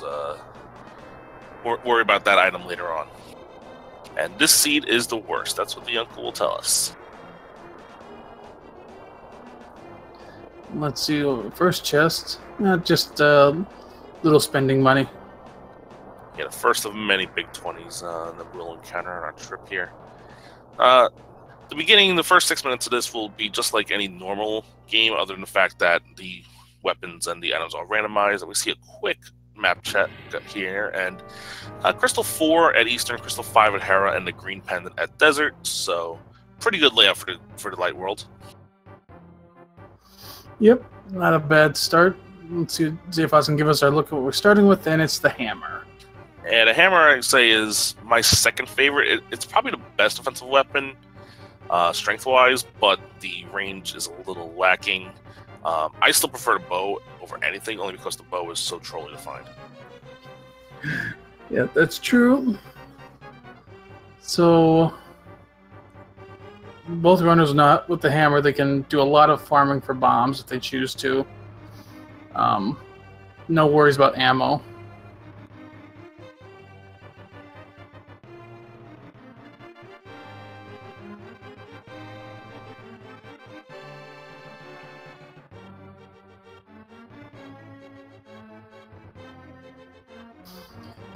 those. Worry about that item later on. And this seed is the worst. That's what the uncle will tell us. Let's see. First chest. Just little spending money. Yeah, the first of many big 20s that we'll encounter on our trip here. The beginning, the first 6 minutes of this will be just like any normal game, other than the fact that the weapons and the items are randomized. And we see a quick map check here, and Crystal 4 at Eastern, Crystal 5 at Hera, and the Green Pendant at Desert. So pretty good layout for the Light World. Yep, not a bad start. Let's see if I can give us our look at what we're starting with, and it's the hammer. And a hammer, I'd say, is my second favorite. It's probably the best offensive weapon, strength-wise, but the range is a little lacking. I still prefer the bow over anything, only because the bow is so trolly to find. Yeah, that's true. So, both runners not with the hammer, they can do a lot of farming for bombs if they choose to. No worries about ammo.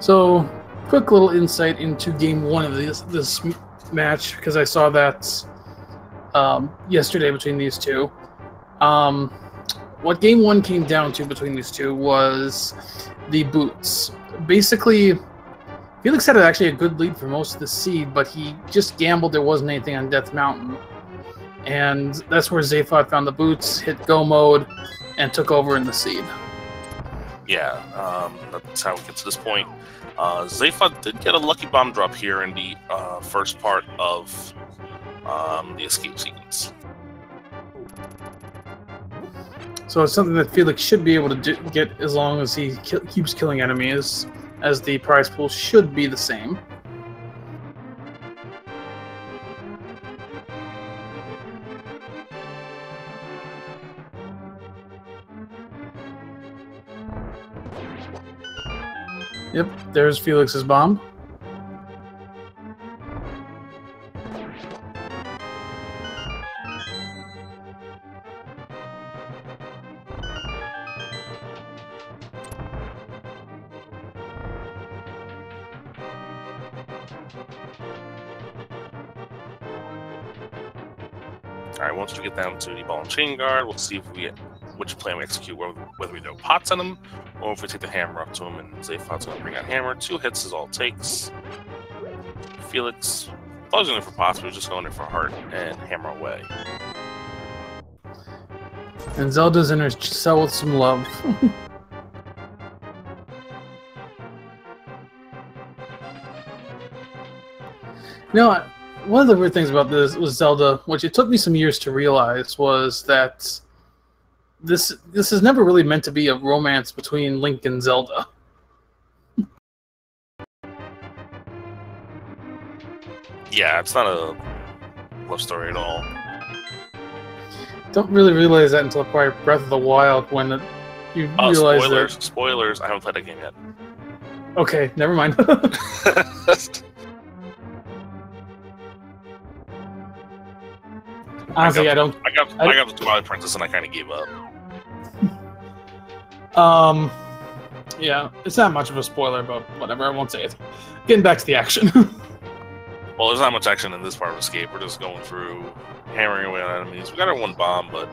So, quick little insight into Game 1 of this match, because I saw that yesterday between these two. What Game 1 came down to between these two was the boots. Basically, Felix had actually a good lead for most of the seed, but he just gambled there wasn't anything on Death Mountain. And that's where Zaphod found the boots, hit go mode, and took over in the seed. Yeah, that's how we get to this point. Zaphod did get a lucky bomb drop here in the first part of the escape sequence. So it's something that Felix should be able to get as long as he keeps killing enemies, as the prize pool should be the same. Yep, there's Felix's bomb. Alright, once we get down to the ball and chain guard, we'll see if which plan we execute, whether we throw pots at him, or if we take the hammer up to him, and Zaphod's going to bring out hammer. 2 hits is all it takes. Felix, I was going for pots, but we're just going in for heart and hammer away. And Zelda's in her cell with some love. You know, one of the weird things about this was Zelda, which it took me some years to realize, was that this is never really meant to be a romance between Link and Zelda. Yeah, it's not a love story at all. Don't really realize that until probably Breath of the Wild, when you realize spoilers, that... Spoilers, I haven't played that game yet. Okay, never mind. Honestly, I got the Twilight Princess and I kind of gave up. Yeah, it's not much of a spoiler, but whatever, I won't say it. Getting back to the action. Well, there's not much action in this part of Escape. We're just going through, hammering away on enemies. We got our 1 bomb, but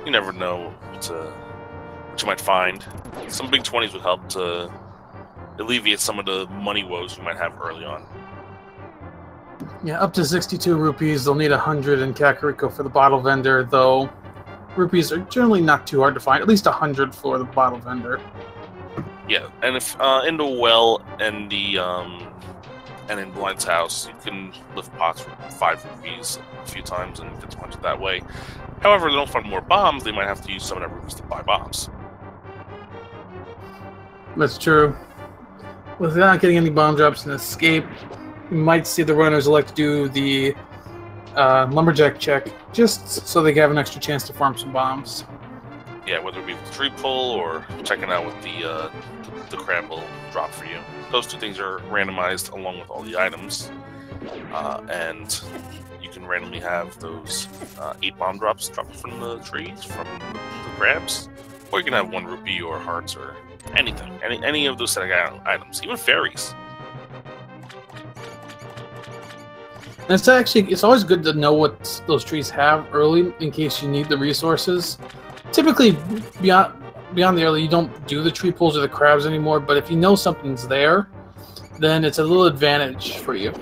you never know what you might find. Some big 20s would help to alleviate some of the money woes you might have early on. Yeah, up to 62 rupees. They'll need 100 in Kakariko for the bottle vendor, though rupees are generally not too hard to find. At least 100 for the bottle vendor. Yeah, and if in the well and the and in Blind's house, you can lift pots for 5 rupees a few times and get 200 that way. However, they don't find more bombs, they might have to use some of that rupees to buy bombs. That's true. Without getting any bomb drops in Escape, you might see the runners elect to do the lumberjack check, just so they have an extra chance to farm some bombs. Yeah, whether it be the tree pull or checking out what the crab will drop for you. Those two things are randomized along with all the items, and you can randomly have those 8 bomb drops drop from the trees from the crabs, or you can have 1 rupee or hearts or anything, any of those set of items, even fairies. And it's always good to know what those trees have early in case you need the resources. Typically, beyond the early, you don't do the tree pulls or the crabs anymore, but if you know something's there, then it's a little advantage for you.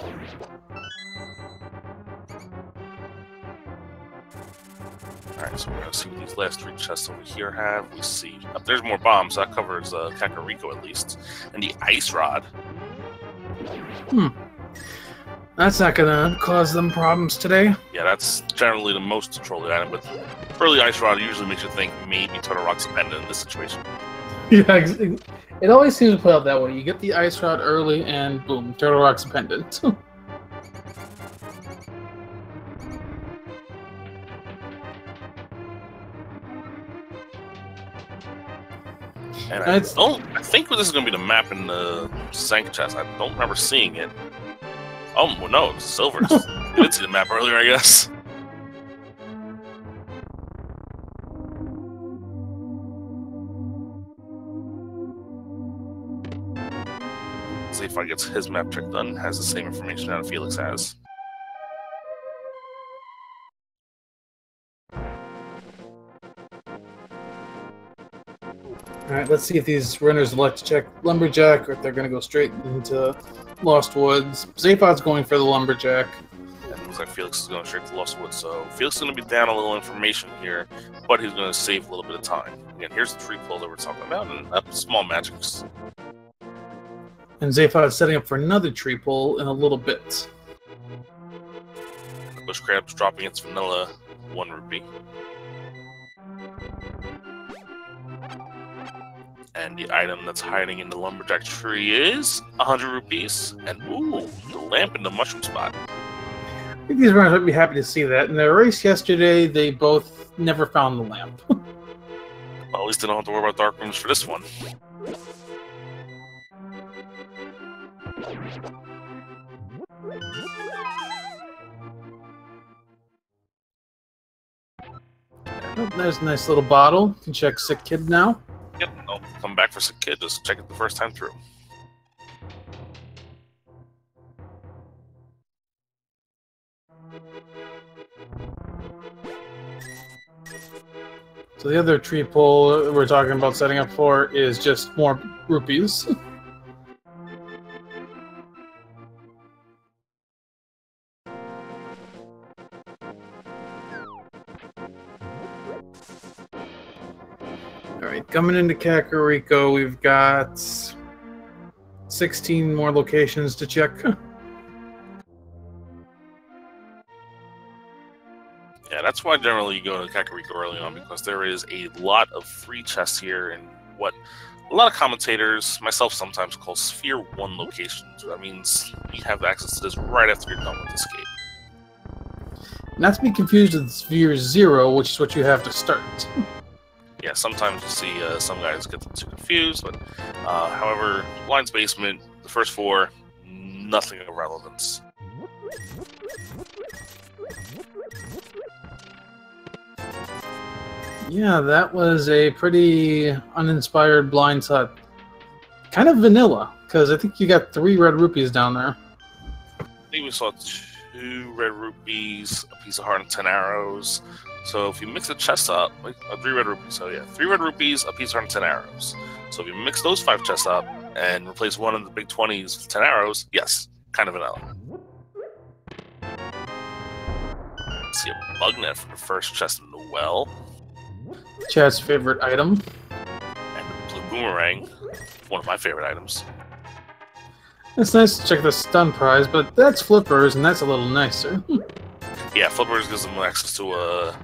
Alright, so we're going to see what these last 3 chests over here have. We see, there's more bombs, so that covers Kakariko at least. And the ice rod. That's not gonna cause them problems today. Yeah, that's generally the most trolly item, but early ice rod usually makes you think maybe Turtle Rock's pendant in this situation. Yeah, it always seems to play out that way. You get the ice rod early, and boom, Turtle Rock's pendant. And I think this is going to be the map in the Sank chest. I don't remember seeing it. Oh, well, no, it's silver. We did see the map earlier, I guess. See if I get his map trick done. Has the same information that Felix has. Alright, let's see if these runners elect to check Lumberjack or if they're going to go straight into Lost Woods. Zaphod's going for the Lumberjack. Yeah, it looks like Felix is going straight to Lost Woods, so Felix is going to be down a little information here, but he's going to save a little bit of time. Again, here's the tree pull that we're talking about, and small magics. And Zaphod's setting up for another tree pull in a little bit. The bush crab's dropping its vanilla 1 rupee. And the item that's hiding in the lumberjack tree is 100 rupees. And ooh, the lamp in the mushroom spot. I think these runners would be happy to see that. In their race yesterday, they both never found the lamp. Well, at least they don't have to worry about dark rooms for this one. Oh, there's a nice little bottle. You can check Sick Kid now. Yep, I'll come back for Sick Kid. Just check it the first time through. So the other tree pull we're talking about setting up for is just more rupees. Alright, coming into Kakariko, we've got 16 more locations to check. Yeah, that's why generally you go to Kakariko early on, because there is a lot of free chests here and what a lot of commentators, myself sometimes, call Sphere 1 locations. That means you have access to this right after you're done with Escape. Not to be confused with Sphere 0, which is what you have to start. Yeah, sometimes you see some guys get them too confused, but however, Blind's Basement, the first 4, nothing of relevance. Yeah, that was a pretty uninspired Blind's Hut. Kind of vanilla, because I think you got 3 red rupees down there. I think we saw 2 red rupees, a piece of heart, and 10 arrows. So if you mix the chests up, like 3 red rupees, so yeah, 3 red rupees, a piece of heart, and 10 arrows. So if you mix those 5 chests up and replace one of the big 20s with 10 arrows, yes, kind of vanilla. See a bug net for the first chest in the well. Chad's favorite item. And the blue boomerang, one of my favorite items. It's nice to check the stun prize, but that's flippers, and that's a little nicer. Yeah, flippers gives them access to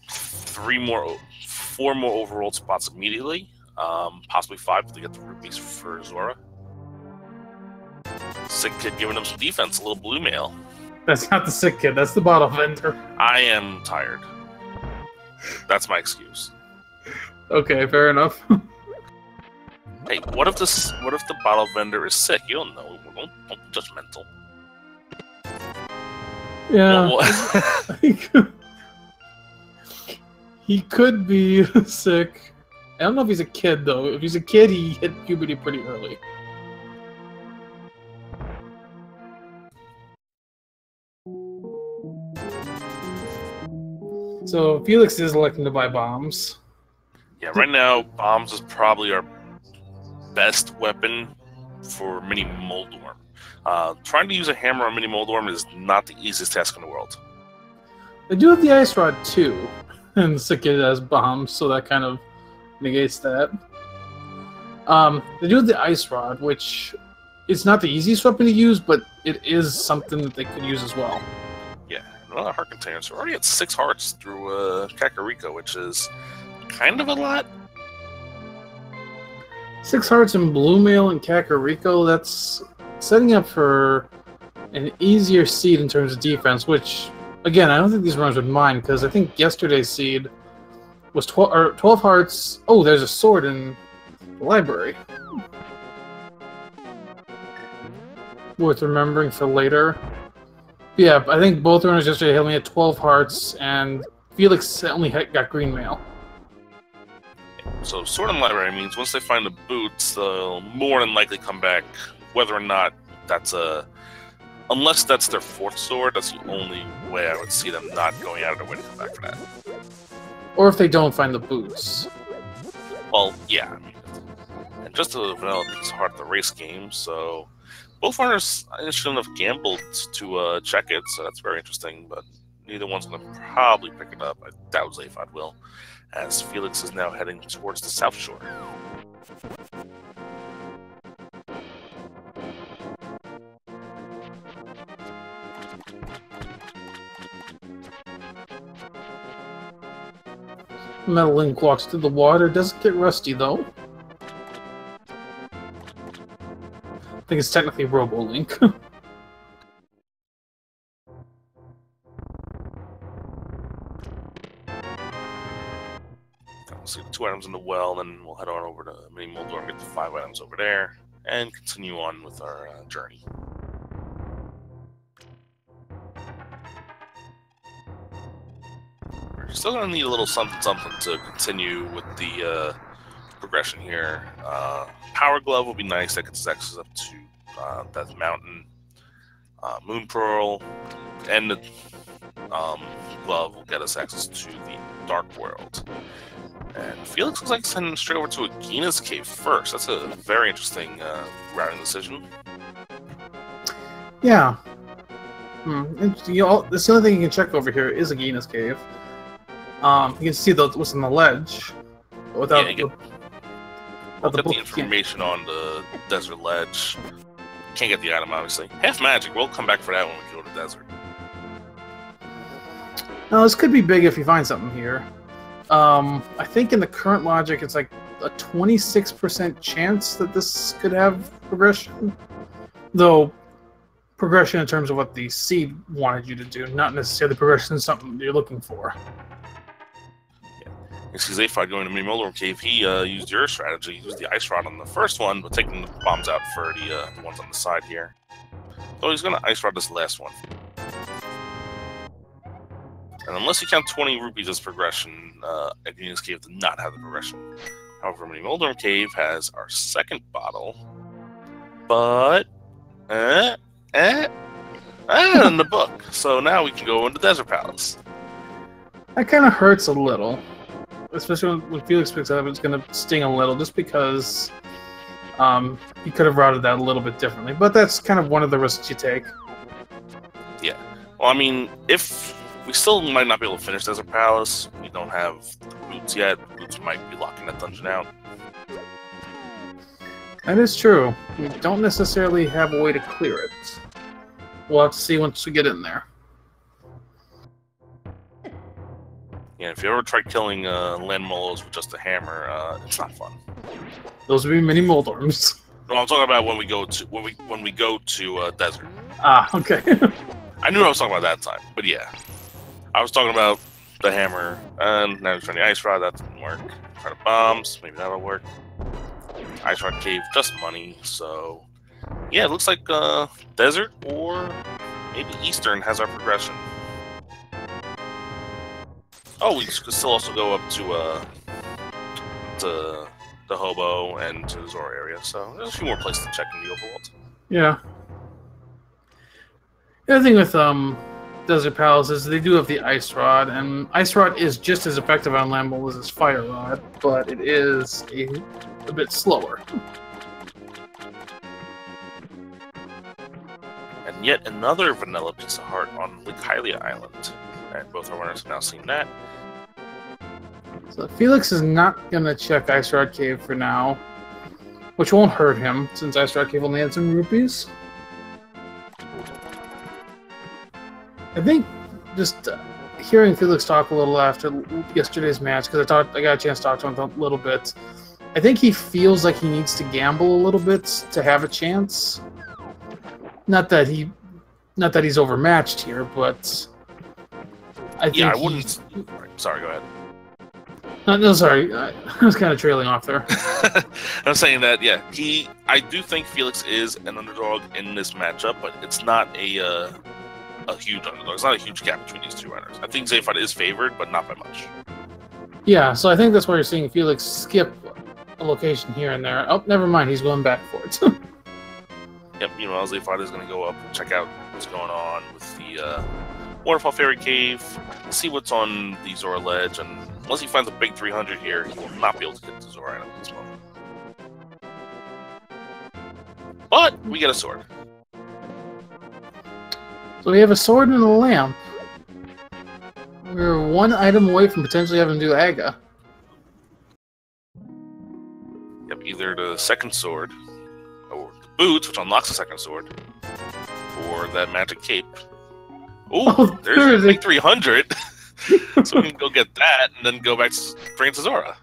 4 more overworld spots immediately, possibly 5 if they get the rupees for Zora. Sick Kid giving them some defense, a little blue mail. That's not the Sick Kid, that's the bottle vendor. I am tired. That's my excuse. Okay, fair enough. Hey, what if the bottle vendor is sick? You don't know. Don't be judgmental. Yeah. Well, He could be sick. I don't know if he's a kid, though. If he's a kid, he hit puberty pretty early. So Felix is electing to buy bombs. yeah, right now, bombs is probably our best weapon for Mini Moldorm. Trying to use a hammer on Mini Moldorm is not the easiest task in the world. They do have the ice rod, too. And Cicada has bombs, so that kind of negates that. They do have the ice rod, which is not the easiest weapon to use, but it is something that they could use as well. Yeah, another heart container. So we're already at 6 hearts through Kakariko, which is kind of a lot. 6 hearts in Blue Mail and Kakariko, that's setting up for an easier seed in terms of defense, which, again, I don't think these runners would mind, because I think yesterday's seed was 12 hearts. Oh, there's a sword in the library. Worth remembering for later. Yeah, I think both runners yesterday only had 12 hearts, and Felix only got green mail. So sword in the library means once they find the boots, they'll more than likely come back, whether or not that's unless that's their 4th sword, that's the only way I would see them not going out of their way to come back for that. Or if they don't find the boots. Well, yeah, I mean, and just a vanilla piece of heart of the race game, so both runners shouldn't have gambled to check it, so that's very interesting, but neither one's going to probably pick it up. I doubt Zaphod will, as Felix is now heading towards the South Shore. Metal Link walks through the water. Doesn't get rusty, though. I think it's technically Robo Link. We'll see the 2 items in the well, then we'll head on over to Mini Moldor and get the 5 items over there, and continue on with our journey. We're still going to need a little something to continue with the progression here. Power Glove will be nice. That gets access up to Death Mountain. Moon Pearl and the glove will get us access to the Dark World. And Felix looks like sending straight over to Agina's cave first. That's a very interesting routing decision. Yeah. That's the only thing you can check over here is Agina's cave. You can see what's on the ledge. Without we'll get the information on the desert ledge. Can't get the item, obviously. Half magic. We'll come back for that when we go to the desert. Now, this could be big if you find something here. I think in the current logic, it's like a 26% chance that this could have progression. Though, progression in terms of what the seed wanted you to do, not necessarily progression in something you're looking for. You see Zaphod going to Mini Moldorm Cave. He used your strategy. He used the ice rod on the first one, but taking the bombs out for the ones on the side here. So he's going to ice rod this last one. And unless you count 20 rupees as progression, Agina's Cave did not have the progression. However, Mini Moldorm Cave has our second bottle, but in the book. So now we can go into Desert Palace. That kind of hurts a little. Especially when Felix picks it up, it's going to sting a little, just because he could have routed that a little bit differently. But that's kind of one of the risks you take. Yeah. Well, I mean, if we still might not be able to finish Desert Palace, we don't have the boots yet. The boots might be locking that dungeon out. That is true. We don't necessarily have a way to clear it. We'll have to see once we get in there. Yeah, if you ever try killing land mollos with just a hammer, it's not fun. Those would be Mini Moldorms. No, I'm talking about when we go to desert. Ah, okay. I knew I was talking about that time, but yeah, I was talking about the hammer, and now he's trying the ice rod. That didn't work. Try the bombs. Maybe that'll work. Ice Rock Cave, just money. So, yeah, it looks like Desert or maybe Eastern has our progression. Oh, we could still also go up to the Hobo and to the Zora area. So there's a few more places to check in the overworld. Yeah. The other thing with Desert Palace is they do have the Ice Rod, and Ice Rod is just as effective on land mold as its Fire Rod, but it is a bit slower. And yet another vanilla piece of heart on Lake Hylia Island. And both our runners have now seen that. So Felix is not going to check Ice Rod Cave for now, which won't hurt him, since Ice Rod Cave only had some rupees. I think just hearing Felix talk a little after yesterday's match, because I got a chance to talk to him a little bit, I think he feels like he needs to gamble a little bit to have a chance. Not that he's overmatched here, but I think I wouldn't. Sorry, go ahead. No, sorry. I was kind of trailing off there. I'm saying that, yeah, I do think Felix is an underdog in this matchup, but it's not a huge underdog. It's not a huge gap between these two runners. I think Zaphod is favored, but not by much. Yeah, so I think that's why you're seeing Felix skip a location here and there. Oh, never mind. He's going back for it. Yep, meanwhile, Zaphod is going to go up and check out what's going on with the Waterfall Fairy Cave, see what's on the Zora Ledge, and unless he finds a big 300 here, he will not be able to get to Zora Island at this moment. But we get a sword. So we have a sword and a lamp. We're one item away from potentially having to do Aga. Yep, either the second sword, or the boots, which unlocks the second sword, or that magic cape. Ooh, there's a big 300. So we can go get that and then go back to bring it to Zora.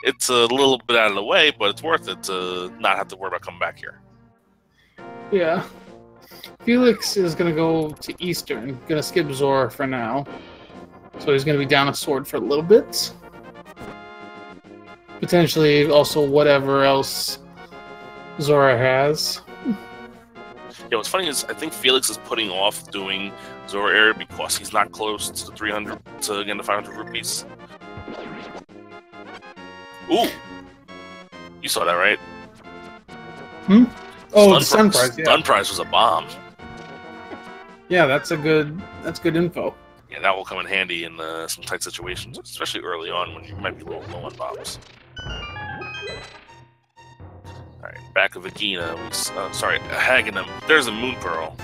It's a little bit out of the way, but it's worth it to not have to worry about coming back here. Yeah. Felix is going to go to Eastern. Going to skip Zora for now. So he's going to be down a sword for a little bit. Potentially also whatever else Zora has. Yeah, what's funny is I think Felix is putting off doing Zora area because he's not close to the 300 to again the 500 rupees. Ooh, you saw that, right? Hmm. Oh, the Sun Prize. Yeah. Stun Prize was a bomb. Yeah, that's good info. Yeah, that will come in handy in some tight situations, especially early on when you might be a little low on bombs. Alright, back of Agina, Hagenum. There's a Moon Pearl.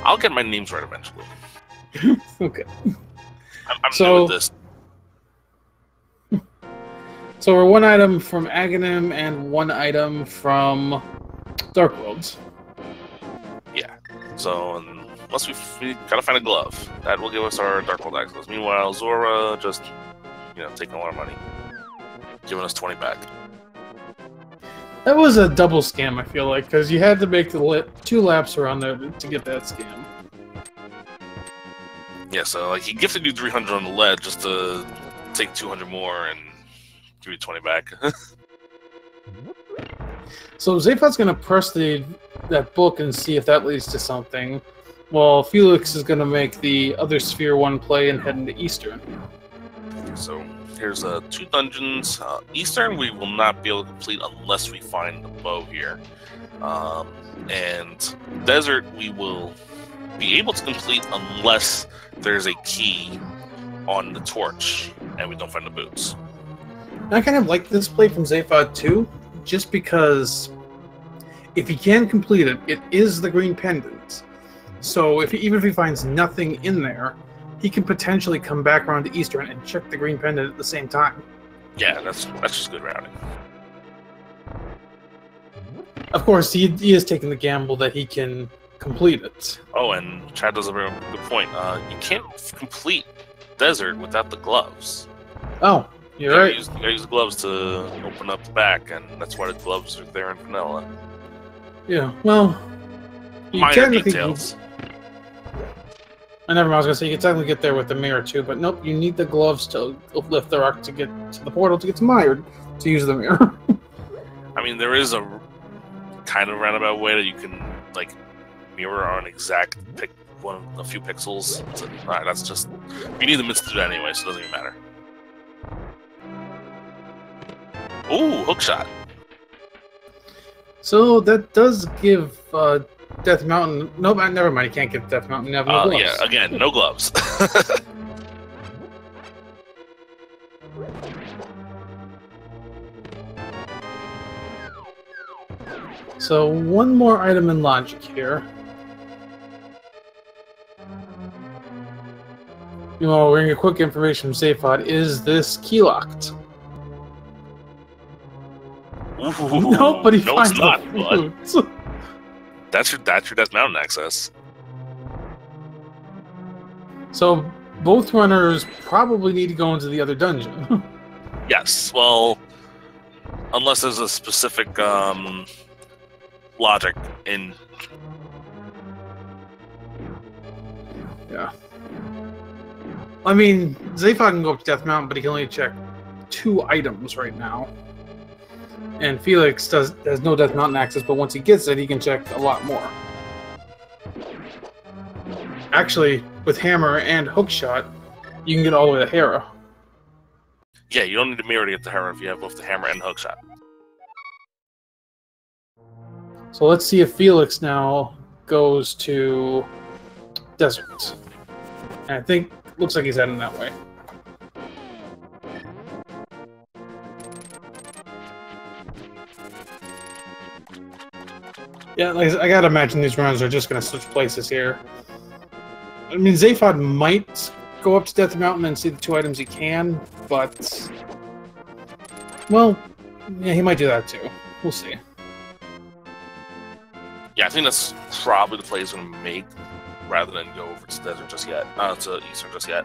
I'll get my names right eventually. Okay. I'm new with this. So we're one item from Aghanim and one item from Dark Worlds. Yeah. So unless we gotta find a glove, that will give us our Dark World access. Meanwhile, Zora just taking a lot of money, giving us 20 back. That was a double scam, I feel like, because you had to make the 2 laps around there to get that scam. Yeah, so he gifted you 300 on the lead just to take 200 more and give you 20 back. So Zaphod's going to press that book and see if that leads to something, while Felix is going to make the other Sphere 1 play and head into Eastern. So here's 2 dungeons. Eastern we will not be able to complete unless we find the bow here. And Desert we will be able to complete unless there's a key on the torch and we don't find the boots. I kind of like this play from Zaphod too, just because if he can complete it, it is the green pendant. So even if he finds nothing in there, he can potentially come back around to Eastern and check the green pendant at the same time. Yeah, that's just good routing. Of course, he is taking the gamble that he can complete it. Oh, and Chad does a very good point. You can't complete Desert without the gloves. Oh, you're right. You gotta use the gloves to open up the back, and that's why the gloves are there in vanilla. Yeah, well, minor details. I never mind, I was gonna say you can technically get there with the mirror too, but nope, you need the gloves to lift the rock to get to the portal to get to Myard to use the mirror. I mean, there is a kind of roundabout way that you can like mirror on exact a few pixels. So, that's just you need the mitts to do that anyway, so it doesn't even matter. Ooh, hook shot. So that does give Death Mountain. Nope, never mind. You can't get Death Mountain. You have no gloves. Yeah, again, no gloves. So one more item in logic here. You know, we're gonna get quick information from SafePod. Is this key locked? Ooh, Nope, but he no, finds it's not. the But that's your Death Mountain access. So both runners probably need to go into the other dungeon. Yes. Well, unless there's a specific logic in. Yeah. I mean, Zaphod can go up to Death Mountain, but he can only check 2 items right now. And Felix has no Death Mountain access, but once he gets it, he can check a lot more. Actually, with Hammer and Hookshot, you can get all the way to Hera. Yeah, you don't need a mirror to get the Hera if you have both the Hammer and Hookshot. So let's see if Felix now goes to Desert. And I think looks like he's heading that way. Yeah, like, I gotta imagine these runners are just gonna switch places here. I mean, Zaphod might go up to Death Mountain and see the 2 items he can, but... Well, yeah, he might do that too. We'll see. Yeah, I think that's probably the play he's going to make, rather than go over to Desert just yet, to Eastern just yet.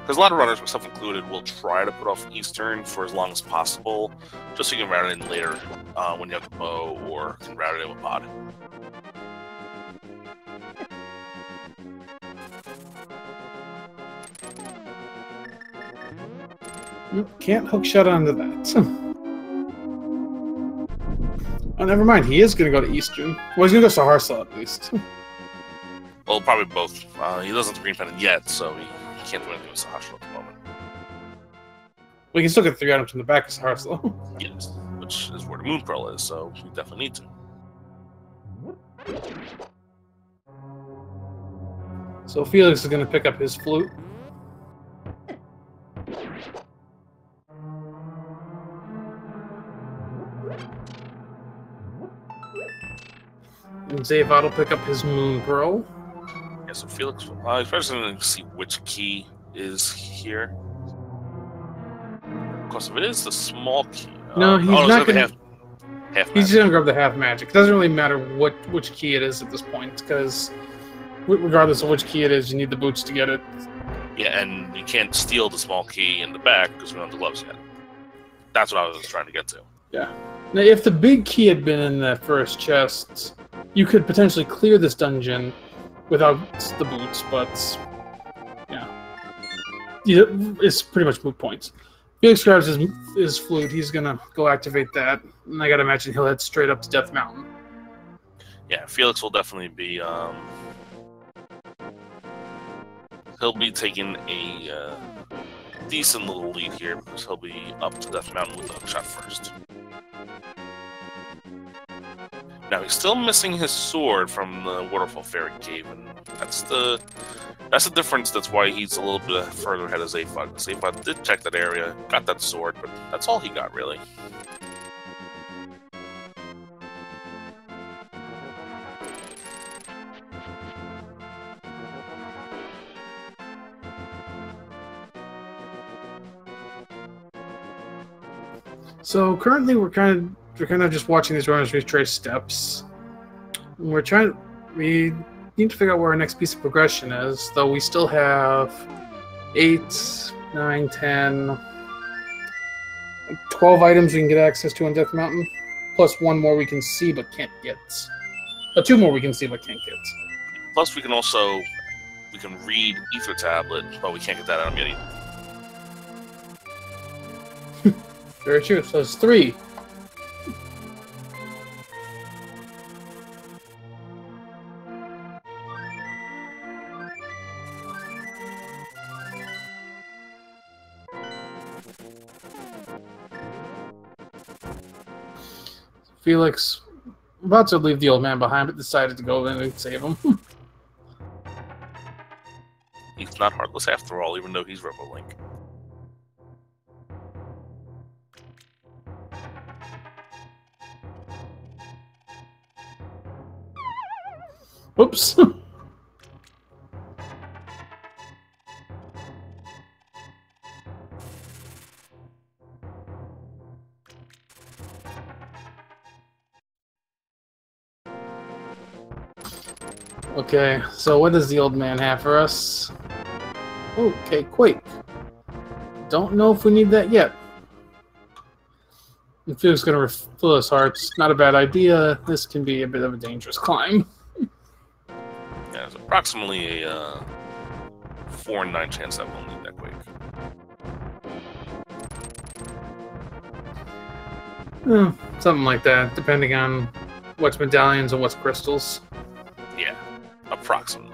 Because a lot of runners, myself included, will try to put off Eastern for as long as possible, just so you can route it in later when you have the bow, or can route it in with mod. Can't hook shot onto that. Oh, never mind. He is going to go to Eastern. Well, he's going to go to Saharsla at least. Well, probably both. He doesn't have the green pendant yet, so he can't do anything with Saharsla at the moment. We can still get 3 items from the back of Saharsla. Yes, which is where the Moon Pearl is, so we definitely need to. So Felix is going to pick up his flute. And Zaphod will pick up his Moon Pearl. Yeah, so Felix, he's first going to see which key is here. Of course, if it is the small key... No, he's not going to... Half he's just going to grab the half magic. It doesn't really matter which key it is at this point, because regardless of which key it is, you need the boots to get it. Yeah, and you can't steal the small key in the back because we don't have the gloves yet. That's what I was trying to get to. Yeah. Now, if the big key had been in that first chest, you could potentially clear this dungeon without the boots, but yeah, it's pretty much moot points. Felix grabs his flute. He's gonna go activate that, and I gotta imagine he'll head straight up to Death Mountain. Yeah, Felix will definitely be. He'll be taking a decent little lead here because he'll be up to Death Mountain with a hook shot first. Now he's still missing his sword from the Waterfall Fairy Cave, and that's the difference. That's why he's a little bit further ahead of Zaphod. Zaphod did check that area, got that sword, but that's all he got really. So currently we're kind of just watching these runners retrace steps. We need to figure out where our next piece of progression is, though we still have 8, 9, 10, 12 items we can get access to on Death Mountain, plus 1 more we can see but can't get. 2 more we can see but can't get. Plus we can also we can read Ether Tablet, but we can't get that out of yet. Very true. So it's 3. Felix, about to leave the old man behind, but decided to go in and save him. He's not heartless after all, even though he's RoboLink. Oops. Okay, so what does the old man have for us? Okay, Quake. Don't know if we need that yet. If he was going to refill his hearts, not a bad idea. This can be a bit of a dangerous climb. Yeah, it's approximately a 4 in 9 chance that we'll need that Quake. Something like that, depending on what's medallions and what's crystals. Yeah, approximately.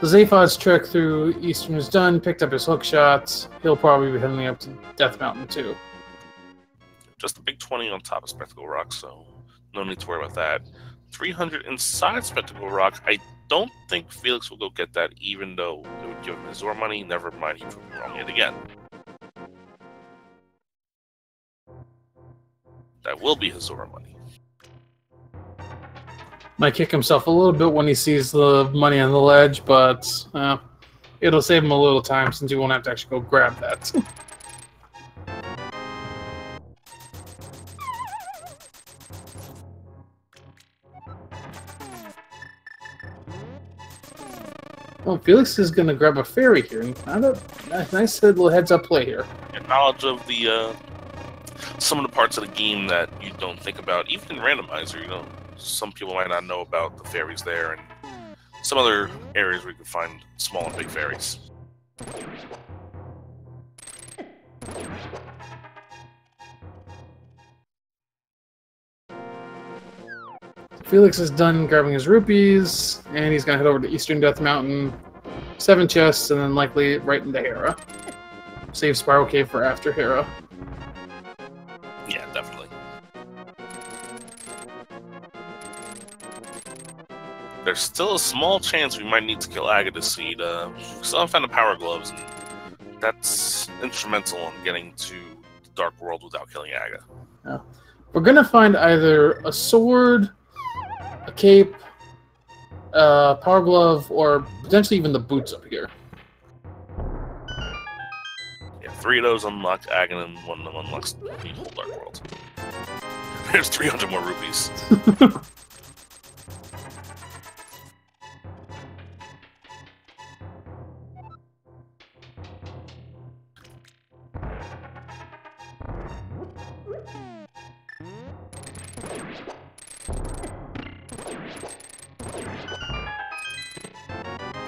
So Zaphod's trek through Eastern is done, picked up his hook shots. He'll probably be heading up to Death Mountain too. Just a big 20 on top of Spectacle Rock, so no need to worry about that. 300 inside Spectacle Rock. I don't think Felix will go get that, even though it would give him his Zor money. Never mind, he proved me wrong yet again. That will be his Zor money. Might kick himself a little bit when he sees the money on the ledge, but it'll save him a little time since he won't have to actually go grab that. Well, Felix is going to grab a fairy here. Nice little heads-up play here. And knowledge of the some of the parts of the game that you don't think about, even in Randomizer, you know. Some people might not know about the fairies there, and some other areas where you can find small and big fairies. Felix is done grabbing his rupees, and he's going to head over to Eastern Death Mountain. 7 chests, and then likely right into Hera. Save Spiral Cave for after Hera. Yeah, definitely. There's still a small chance we might need to kill Agata Seed. Still haven't found the Power Gloves, and that's instrumental in getting to the Dark World without killing Aga. Yeah. We're gonna find either a sword, a cape, a Power Glove, or potentially even the boots up here. Yeah, 3 of those unlock Aga, and 1 of them unlocks the whole Dark World. There's 300 more rupees.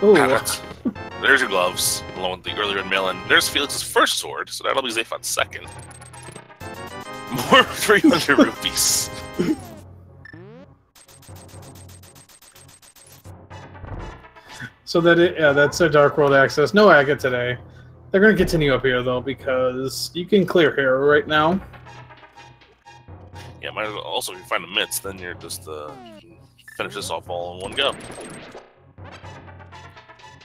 Ooh. There's your gloves, along with the earlier mail, and there's Felix's first sword, so that'll be Zaphod's second. More 300 rupees. So that's their Dark World access. No Aga today. They're going to continue up here, though, because you can clear Hera right now. Yeah, might as well also, if you find the mitts, then you're just finish this off all in one go.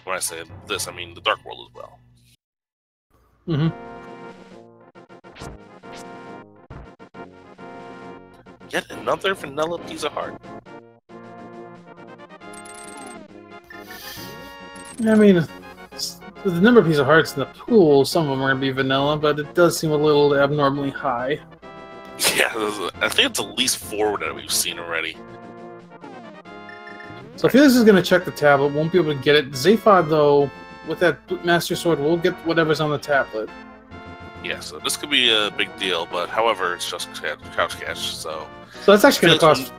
When I say this, I mean the Dark World as well. Mm-hmm. Yet another vanilla piece of heart. I mean, the number of pieces of hearts in the pool, some of them are going to be vanilla, but it does seem a little abnormally high. Yeah, I think it's at least 4 that we've seen already. So Felix is going to check the tablet, won't be able to get it. Zaphod, though, with that Master Sword, will get whatever's on the tablet. Yeah, so this could be a big deal, but however, it's just couch cash, so... So that's actually going to cost...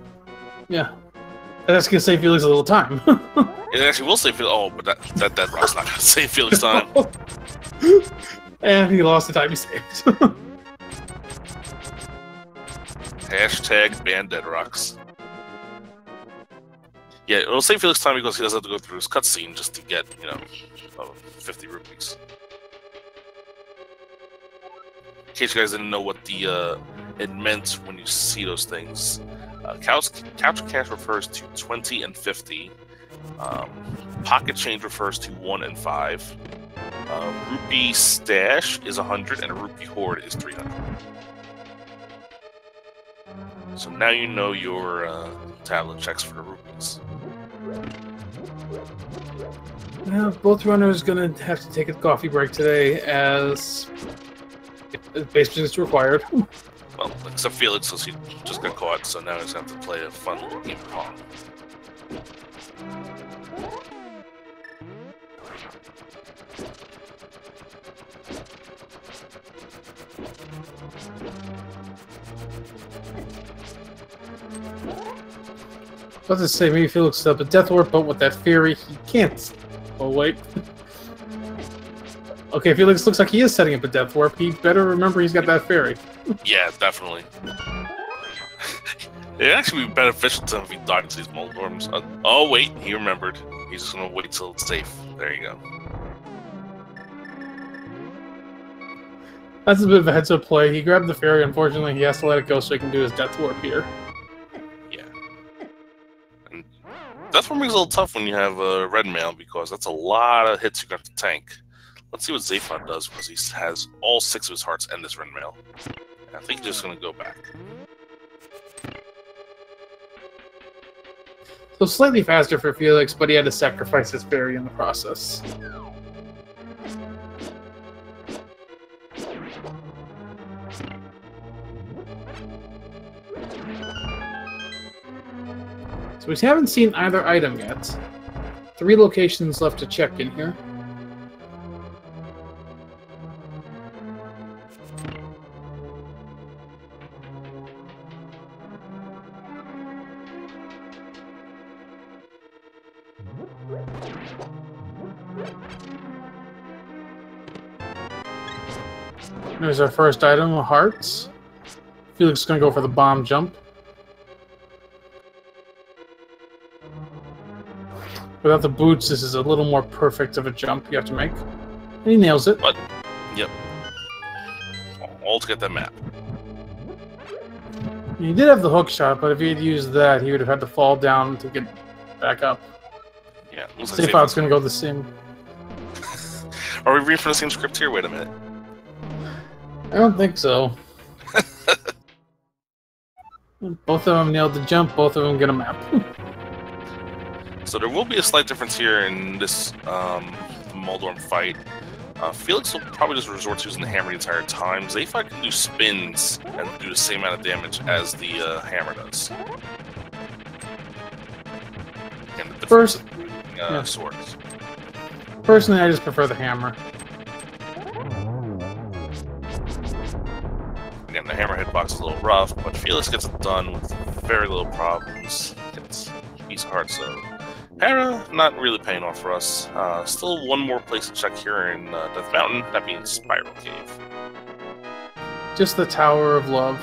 Yeah. And that's gonna save Felix a little time. It actually will save Felix. Oh, but that dead rock's not gonna save Felix time. And he lost the time he saved. Hashtag ban dead rocks. Yeah, it'll save Felix time because he doesn't have to go through his cutscene just to get, 50 rupees. In case you guys didn't know what it meant when you see those things, couch cash refers to 20 and 50. Pocket change refers to 1 and 5. Rupee stash is 100, and a rupee hoard is 300. So now you know your tablet checks for the rupees. Well, both runners gonna have to take a coffee break today, as basically it's required. Well, except Felix, because he just got caught, so now he's going to have to play a fun little game of Pong. Let's just say maybe Felix set up a death warp, but with that fairy, he can't. Oh, wait. Okay, Felix looks like he is setting up a death warp. He better remember he's got that fairy. Yeah, definitely. It'd actually be beneficial to him if he died to these Moldorms. Oh, wait, he remembered. He's just going to wait till it's safe. There you go. That's a bit of a heads-up play. He grabbed the fairy. Unfortunately, he has to let it go so he can do his death warp here. Yeah. And death warp is a little tough when you have red mail, because that's a lot of hits you got to tank. Let's see what Zephon does, because he has all 6 of his hearts and this red mail. I think he's just going to go back. So slightly faster for Felix, but he had to sacrifice his fairy in the process. So we haven't seen either item yet. 3 locations left to check in here. There's our first item, hearts. Felix is going to go for the bomb jump. Without the boots, this is a little more perfect of a jump you have to make. And he nails it. But, yep. All to get that map. He did have the hook shot, but if he had used that, he would have had to fall down to get back up. Yeah. Zephon's going to go the same. Are we reading from the same script here? Wait a minute. I don't think so. Both of them nailed the jump, both of them get a map. So there will be a slight difference here in this Moldorm fight. Felix will probably just resort to using the hammer the entire time. Zephon can do spins and do the same amount of damage as the hammer does. And the First, swords. Personally, I just prefer the hammer. Again, the hammer hitbox is a little rough, but Felix gets it done with very little problems. Gets a piece of heart, so Hera, not really paying off for us. Still one more place to check here in Death Mountain, that being Spiral Cave. Just the Tower of Love.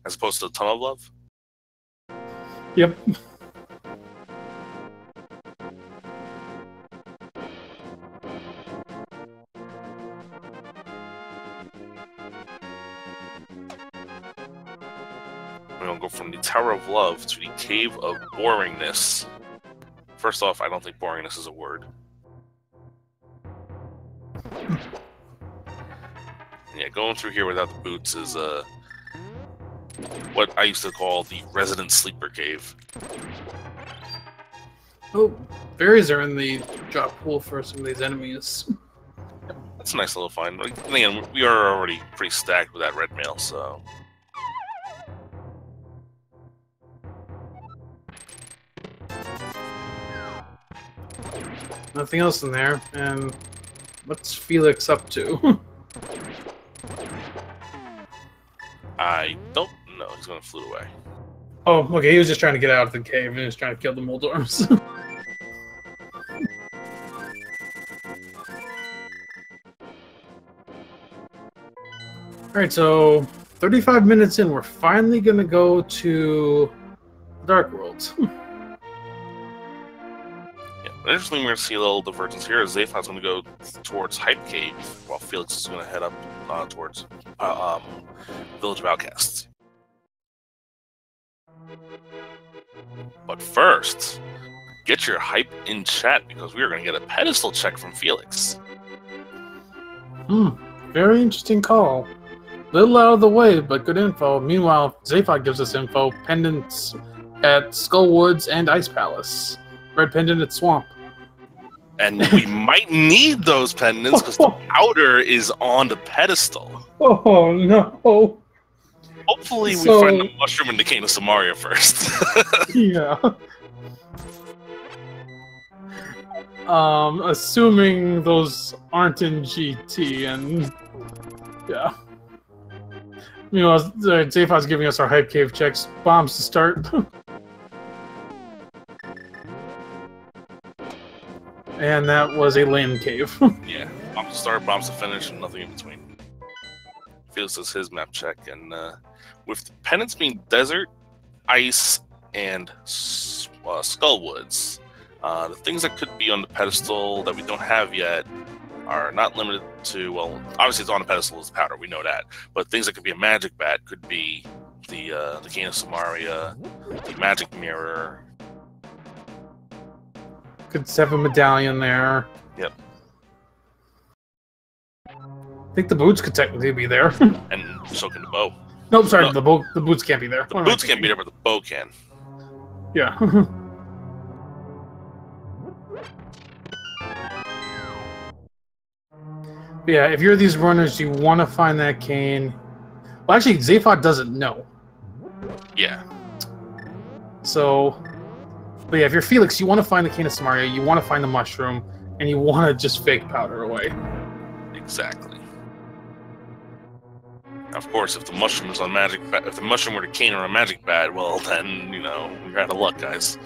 As opposed to the Tunnel of Love? Yep. We're going to go from the Tower of Love to the Cave of Boringness. First off, I don't think boringness is a word. Yeah, going through here without the boots is what I used to call the Resident Sleeper Cave. Oh, berries are in the drop pool for some of these enemies. That's a nice little find. Again, we are already pretty stacked with that red mail, so... Nothing else in there, and what's Felix up to? I don't know. He's going to flute away. Oh, okay. He was just trying to get out of the cave and he was trying to kill the Moldorms. Alright, so 35 minutes in, we're finally going to go to Dark World. Interestingly, we're going to see a little divergence here. Zaphod's going to go towards Hype Cave, while Felix is going to head up towards Village of Outcasts. But first, get your hype in chat, because we are going to get a pedestal check from Felix. Very interesting call. Little out of the way, but good info. Meanwhile, Zaphod gives us info. Pendants at Skullwoods and Ice Palace. Red pendant at Swamp. And we might need those pendants because the powder is on the pedestal. Oh, no. Hopefully we find the mushroom in the Cane of Samaria first. Yeah. Assuming those aren't in GT, and yeah. Meanwhile, Zaphod's giving us our Hype Cave checks. Bombs to start. And that was a land cave. Yeah, bombs to start, bombs to finish, and nothing in between. Felix does his map check, and with the pendants being desert, ice, and Skullwoods, the things that could be on the pedestal that we don't have yet are not limited to, well, obviously it's on the pedestal is powder, we know that, but things that could be a magic bat could be the Cane of Samaria, the magic mirror. Could have a medallion there. Yep. I think the boots could technically be there. And so can the bow. Nope, sorry, the boots can't be there. The boots can't be there, but the bow can. Yeah. Yeah, if you're these runners, you want to find that cane. Well, actually, Zaphod doesn't know. Yeah. So, but yeah, if you're Felix, you want to find the Cane of Samaria, you want to find the mushroom, and you want to just fake powder away. Exactly. Of course, if the mushroom is on magic bat, if the mushroom were the cane or a magic bat, well, then you're out of luck, guys.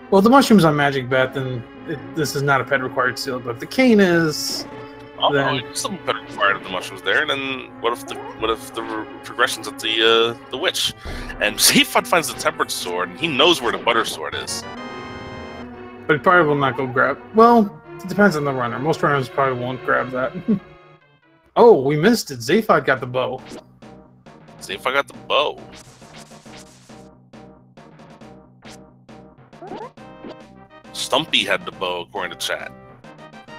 Well, if the mushroom's on magic bat, then this is not a pet required seal. But if the cane is, then it's some pet required if the mushroom's there. And then what if the progression's at the witch? And Zaphod finds the tempered sword, and he knows where the butter sword is. But he probably will not go grab. Well, it depends on the runner. Most runners probably won't grab that. Oh, we missed it. Zaphod got the bow. Zaphod got the bow. Stumpy had the bow, according to chat.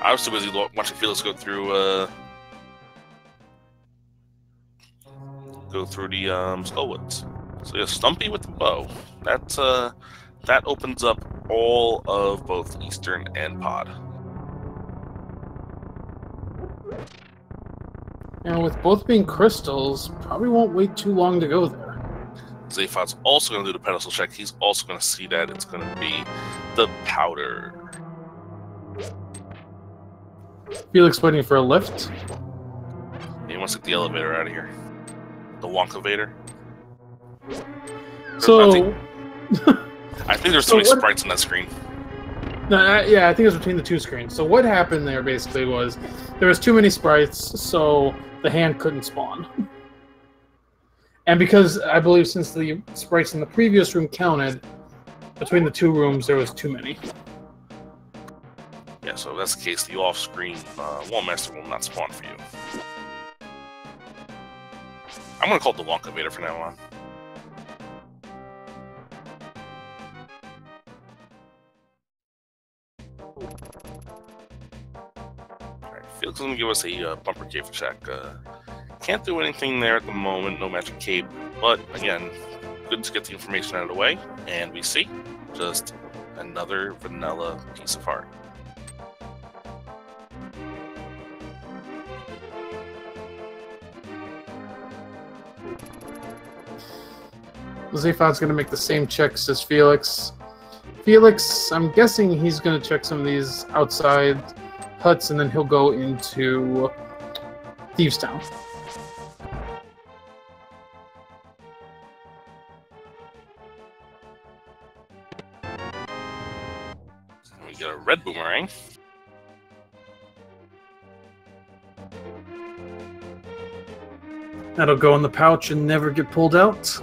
I was too busy watching Felix go through the Skullwoods. So yeah, Stumpy with the bow. That opens up all of both Eastern and Pod. And with both being crystals, probably won't wait too long to go there. Zaphod's also going to do the pedestal check. He's also going to see that it's going to be the powder. Felix waiting for a lift. He wants to get the elevator out of here. The Wonkavator. So... I think there's too many sprites on that screen. No, yeah, I think it was between the two screens. So what happened there basically was there was too many sprites, so the hand couldn't spawn. And because I believe since the sprites in the previous room counted, between the two rooms there was too many. Yeah, so if that's the case, the off-screen Wallmaster will not spawn for you. I'm going to call it the Wonkavator from now on. Alright, Felix is going to give us a bumper cave check. Can't do anything there at the moment, no magic cape, but again, good to get the information out of the way, and we see just another vanilla piece of art. Zaphod's going to make the same checks as Felix. Felix, I'm guessing he's going to check some of these outside huts, and then he'll go into Thieves Town. We get a red boomerang. That'll go in the pouch and never get pulled out.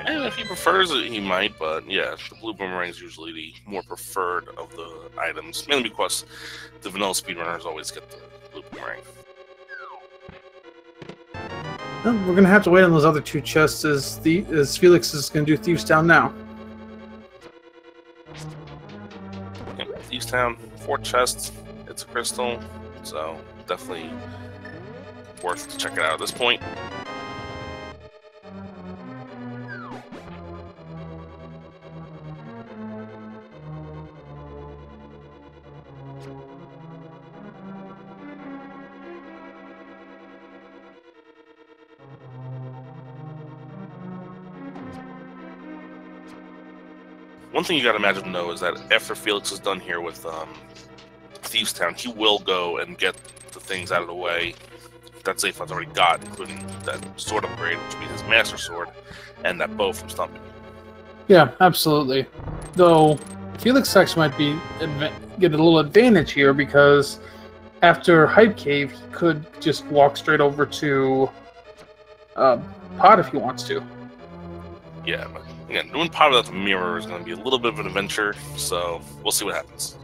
And if he prefers it, he might, but yeah, the blue boomerang is usually the more preferred of the items, mainly because the vanilla speedrunners always get the blue boomerang. Well, we're going to have to wait on those other two chests as Felix is going to do Thieves Town now. Yep, Thieves Town, 4 chests, it's a crystal, so definitely worth to check it out at this point. One thing you gotta imagine, though, is that after Felix is done here with Thieves Town, he will go and get the things out of the way that Zaphod's already got, including that sword upgrade, which would be his Master Sword, and that bow from Stumpy. Yeah, absolutely. Though, Felix actually might get a little advantage here, because after Hype Cave, he could just walk straight over to Pod if he wants to. Yeah, but again, doing Pod without the mirror is going to be a little bit of an adventure, so we'll see what happens.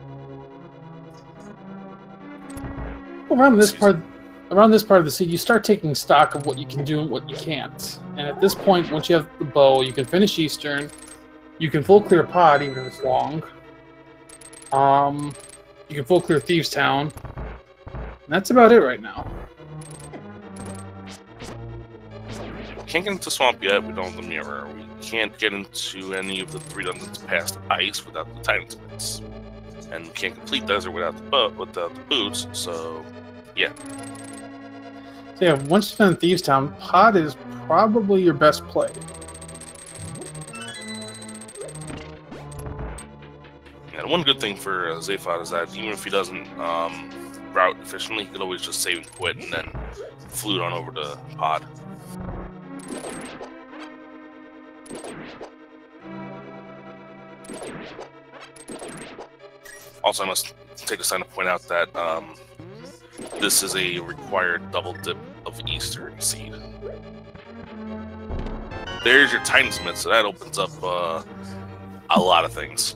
Around this part of the seed, you start taking stock of what you can do and what you can't. And at this point, once you have the bow, you can finish Eastern. You can full clear Pod, even if it's long. You can full clear Thieves Town. And that's about it right now. Can't get into Swamp yet. We don't have the mirror. We can't get into any of the 3 dungeons past Ice without the Titan Spits. And we can't complete Desert without the boots, so yeah. So yeah, once you're done Thieves Town, Pod is probably your best play. And one good thing for Zaphod is that even if he doesn't route efficiently, he could always just save and quit and then flute on over to Pod. Also, I must take a time to point out that this is a required double dip of Eastern Seed. There's your Titan Smith, so that opens up a lot of things.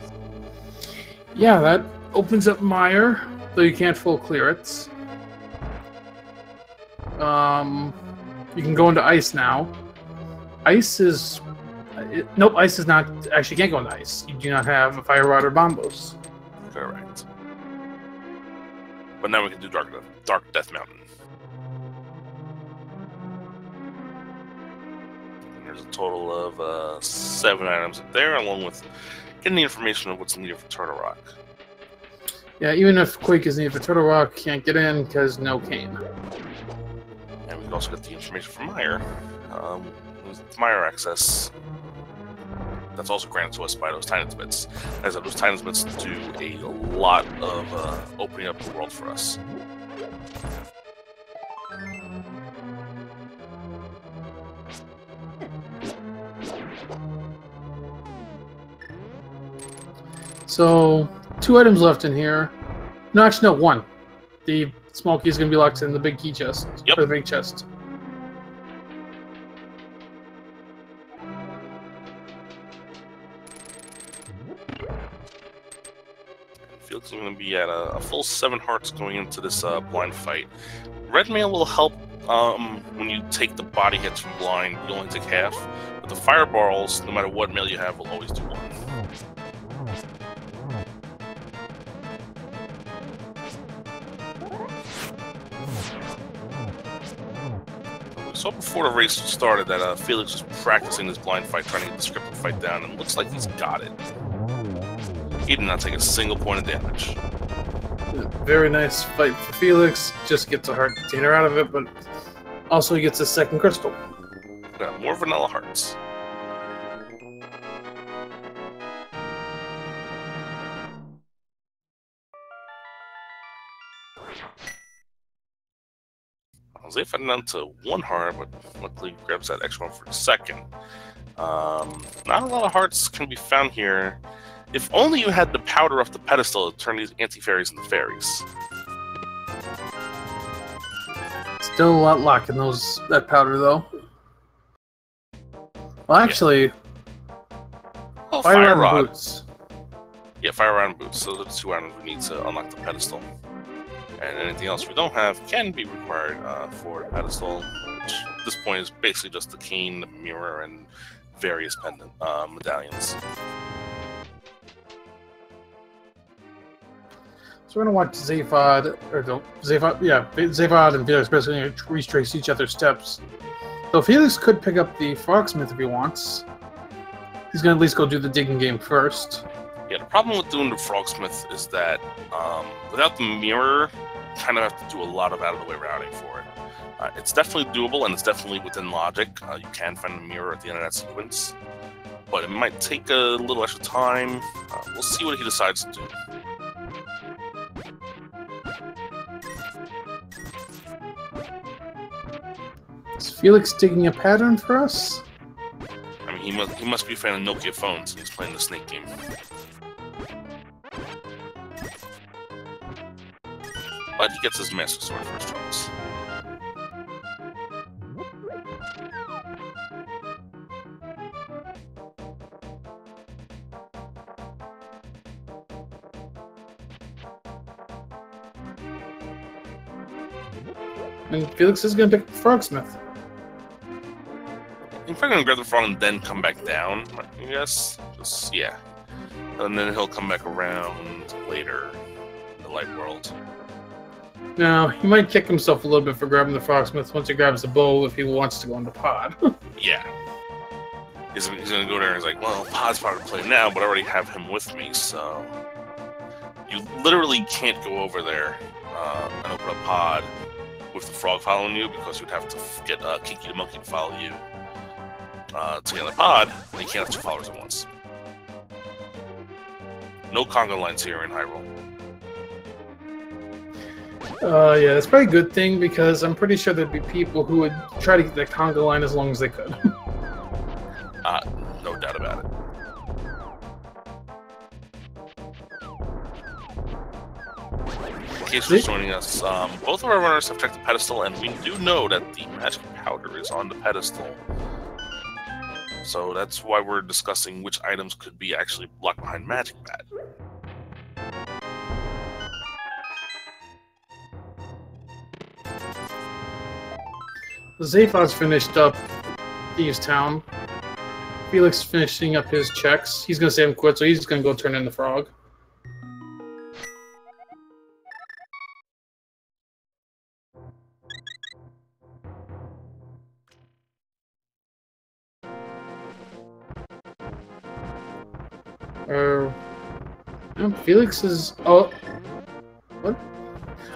Yeah, that opens up Mire, though you can't full clear it. You can go into Ice now. Ice is... nope, Ice is not... Actually, you can't go into Ice. You do not have a Fire Rod or Bombos. Correct. But now we can do Dark Death Mountain. And there's a total of 7 items up there, along with getting the information of what's needed for Turtle Rock. Yeah, even if Quake is needed for Turtle Rock, can't get in because no cane. And we can also get the information from Mire. With Mire access, that's also granted to us by those Titan Spits. As those Titan Spits do a lot of opening up the world for us. So, 2 items left in here. No, actually, no, 1. The small key is going to be locked in the big key chest. Yep. Or the big chest. Felix is going to be at a full 7 hearts going into this blind fight. Red mail will help when you take the body hits from blind. You only take half. But the fireballs, no matter what mail you have, will always do 1. So before the race started that Felix was practicing this blind fight, trying to get the scripted fight down, and it looks like he's got it. He did not take a single point of damage. Very nice fight for Felix. Just gets a heart container out of it, but also he gets a second crystal. Yeah, more vanilla hearts. Zayfa down to 1 heart, but luckily grabs that extra one for the second. Not a lot of hearts can be found here. If only you had the powder off the pedestal to turn these anti-fairies into fairies. Still a lot lacking that powder though. Well, actually, Oh, fire rod rod. boots. Yeah, fire rod and boots. So the 2 items we need to unlock the pedestal. And anything else we don't have can be required for the pedestal, which at this point is basically just the cane, the mirror, and various pendant medallions. So we're gonna watch Zaphod, Zaphod and Felix basically retrace each other's steps. So Felix could pick up the Frogsmith if he wants. He's gonna at least go do the digging game first. Yeah, the problem with doing the Frogsmith is that without the mirror, you kind of have to do a lot of out-of-the-way routing for it. It's definitely doable, and it's definitely within logic. You can find a mirror at the end of that sequence, but it might take a little extra time. We'll see what he decides to do. Is Felix digging a pattern for us? I mean, he must be a fan of Nokia phones, and he's playing the Snake game. But he gets his Master Sword first choice. And Felix is gonna pick the Frogsmith. He's probably gonna grab the frog and then come back down, I guess. Just, yeah. And then he'll come back around later in the light world. Now, he might kick himself a little bit for grabbing the Frogsmith once he grabs the bow if he wants to go into pod. Yeah. He's gonna go there and he's like, well, pod's part of the play now, but I already have him with me, so... You literally can't go over there and open a pod with the frog following you, because you'd have to get Kiki the monkey to follow you to get in the pod, and you can't have 2 followers at once. No conga lines here in Hyrule. Yeah, that's probably a good thing, because I'm pretty sure there'd be people who would try to get the conga line as long as they could. No doubt about it. In case you're joining us, both of our runners have checked the pedestal, and we do know that the magic powder is on the pedestal. So that's why we're discussing which items could be actually locked behind Magic Bat. Zaphod's finished up Thieves Town. Felix finishing up his checks. He's gonna say him quit, so he's gonna go turn in the frog. Felix is... Oh. What?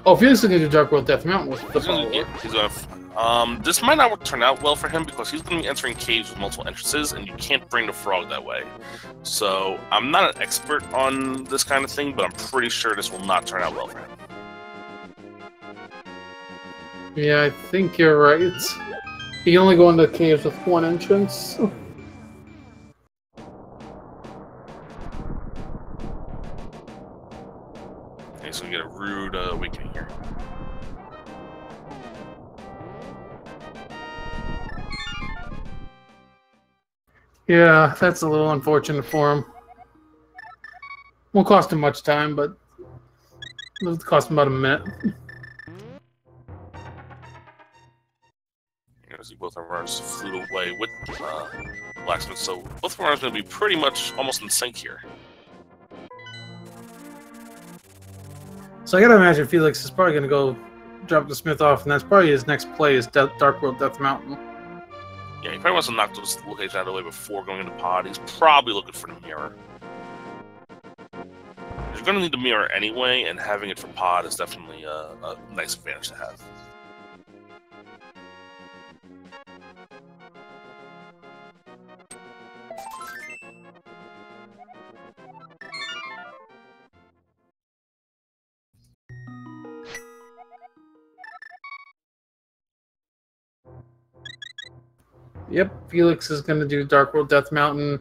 Oh, Felix is going to do Dark World Death Mountain with the follower. This might not turn out well for him, because he's going to be entering caves with multiple entrances, and you can't bring the frog that way. So, I'm not an expert on this kind of thing, but I'm pretty sure this will not turn out well for him. Yeah, I think you're right. He can only go into caves with 1 entrance. Okay, so we get a rude awakening here. Yeah, that's a little unfortunate for him. Won't cost him much time, but it'll cost him about a minute. See, both of ours flew away with Blacksmith, so both of ours are going to be pretty much almost in sync here. So I gotta imagine Felix is probably gonna go drop the Smith off, and that's probably his next play is Dark World Death Mountain. Yeah, he probably wants to knock those locations out of the way before going into pod. He's probably looking for the mirror. You're going to need the mirror anyway, and having it for pod is definitely a nice advantage to have. Yep, Felix is going to do Dark World Death Mountain.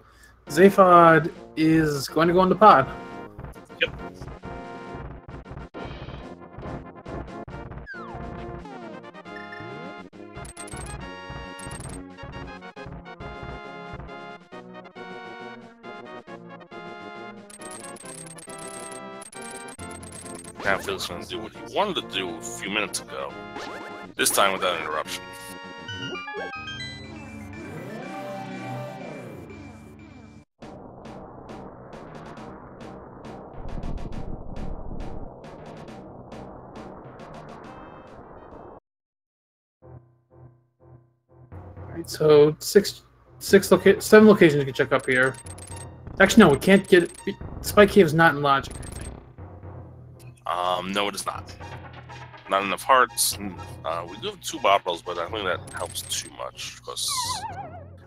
Zaphod is going to go into pod. Yep. Now Felix is going to do what he wanted to do a few minutes ago. This time without interruption. Alright, so 7 locations you can check up here. Actually, no, we can't get... Spike Cave is not in Logic, I think. No, it is not. Not enough hearts. We do have 2 bottles, but I think that helps too much. Because,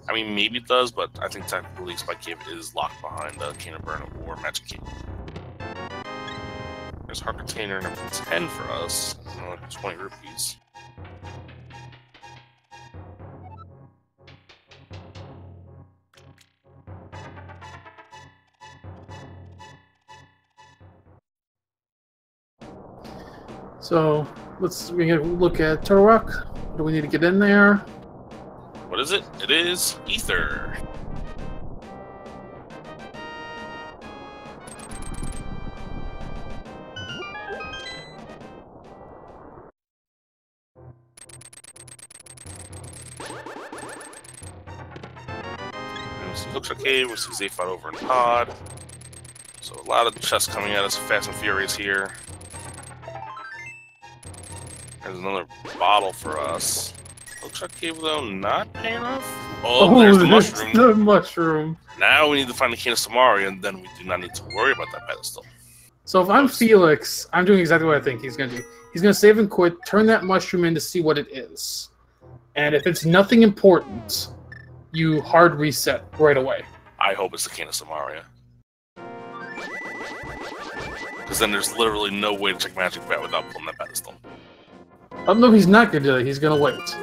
I mean, maybe it does, but I think technically Spike Cave is locked behind Cane of Burn or Magic Cave. There's Heart Container number 10 for us. 20 rupees. So we can look at Turtle Rock. Do we need to get in there? What is it? It is Ether. Looks okay. We see Zaphod over in pod. So a lot of chests coming at us fast and furious here. There's another bottle for us. Looks like cave though, not paying off. Oh, there's the mushroom. The mushroom. Now we need to find the Cane of Samaria, and then we do not need to worry about that pedestal. So if I'm Felix, I'm doing exactly what I think he's going to do. He's going to save and quit, turn that mushroom in to see what it is. And if it's nothing important, you hard reset right away. I hope it's the Cane of Samaria. Because then there's literally no way to check Magic Bet without pulling that pedestal. No, he's not going to do that. He's going to wait.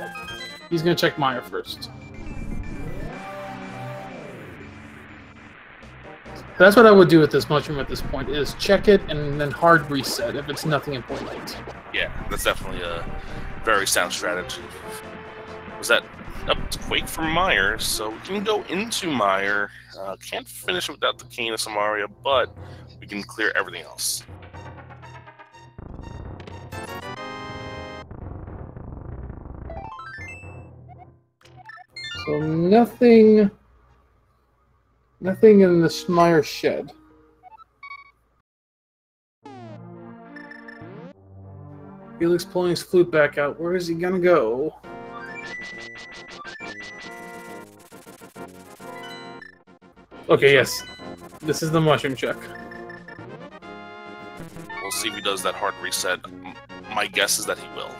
He's going to check Maya first. That's what I would do with this mushroom at this point, is check it and then hard reset if it's nothing important. Yeah, that's definitely a very sound strategy. Was that up to Quake from Meyer? So we can go into Meyer. Can't finish without the Cane of Samaria, but we can clear everything else. So nothing in the Meyer shed. Felix pulling his flute back out. Where is he gonna go? Okay, yes. This is the mushroom check. We'll see if he does that hard reset. My guess is that he will.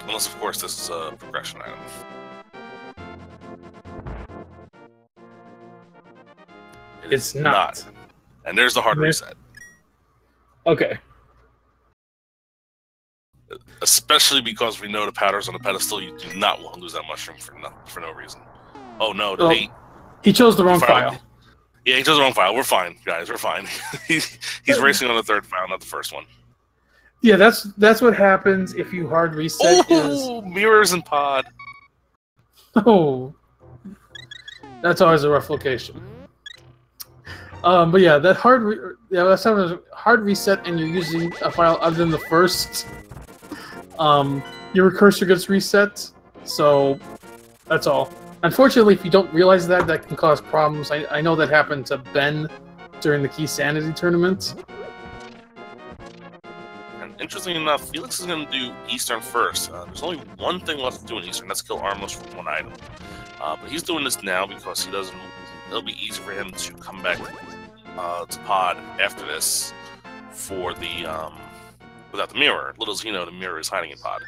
Unless, of course, this is a progression item. It's not. And there's the hard reset. Okay. Especially because we know the powder's on the pedestal, you do not want to lose that mushroom for no reason. Oh no, he chose the wrong file. Yeah, he chose the wrong file. We're fine, guys. We're fine. He's racing on the third file, not the first one. Yeah, that's what happens if you hard reset. Oh, mirrors and pod. Oh, that's always a rough location. But yeah, that's a hard reset, and you're using a file other than the first. Your cursor gets reset, so that's all. Unfortunately, if you don't realize that, that can cause problems. I know that happened to Ben during the Key Sanity tournament. And interestingly enough, Felix is going to do Eastern first. There's only one thing left to do in Eastern, that's kill Armless for one item. But he's doing this now because he doesn't. It'll be easy for him to come back to pod after this for the without the mirror. Little does he know the mirror is hiding in pod.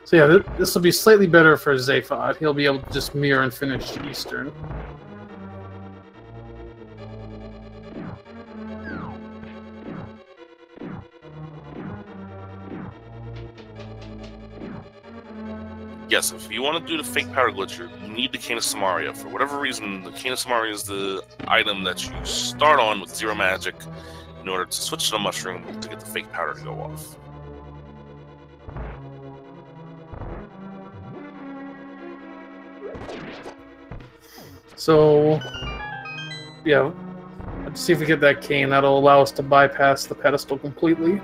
So yeah, this will be slightly better for Zaphod. He'll be able to just mirror and finish Eastern. yes, if you want to do the fake powder glitch, you need the Cane of Samaria. For whatever reason, the Cane of Samaria is the item that you start on with 0 magic in order to switch to the mushroom to get the fake powder to go off. So, yeah, let's see if we get that cane. That'll allow us to bypass the pedestal completely.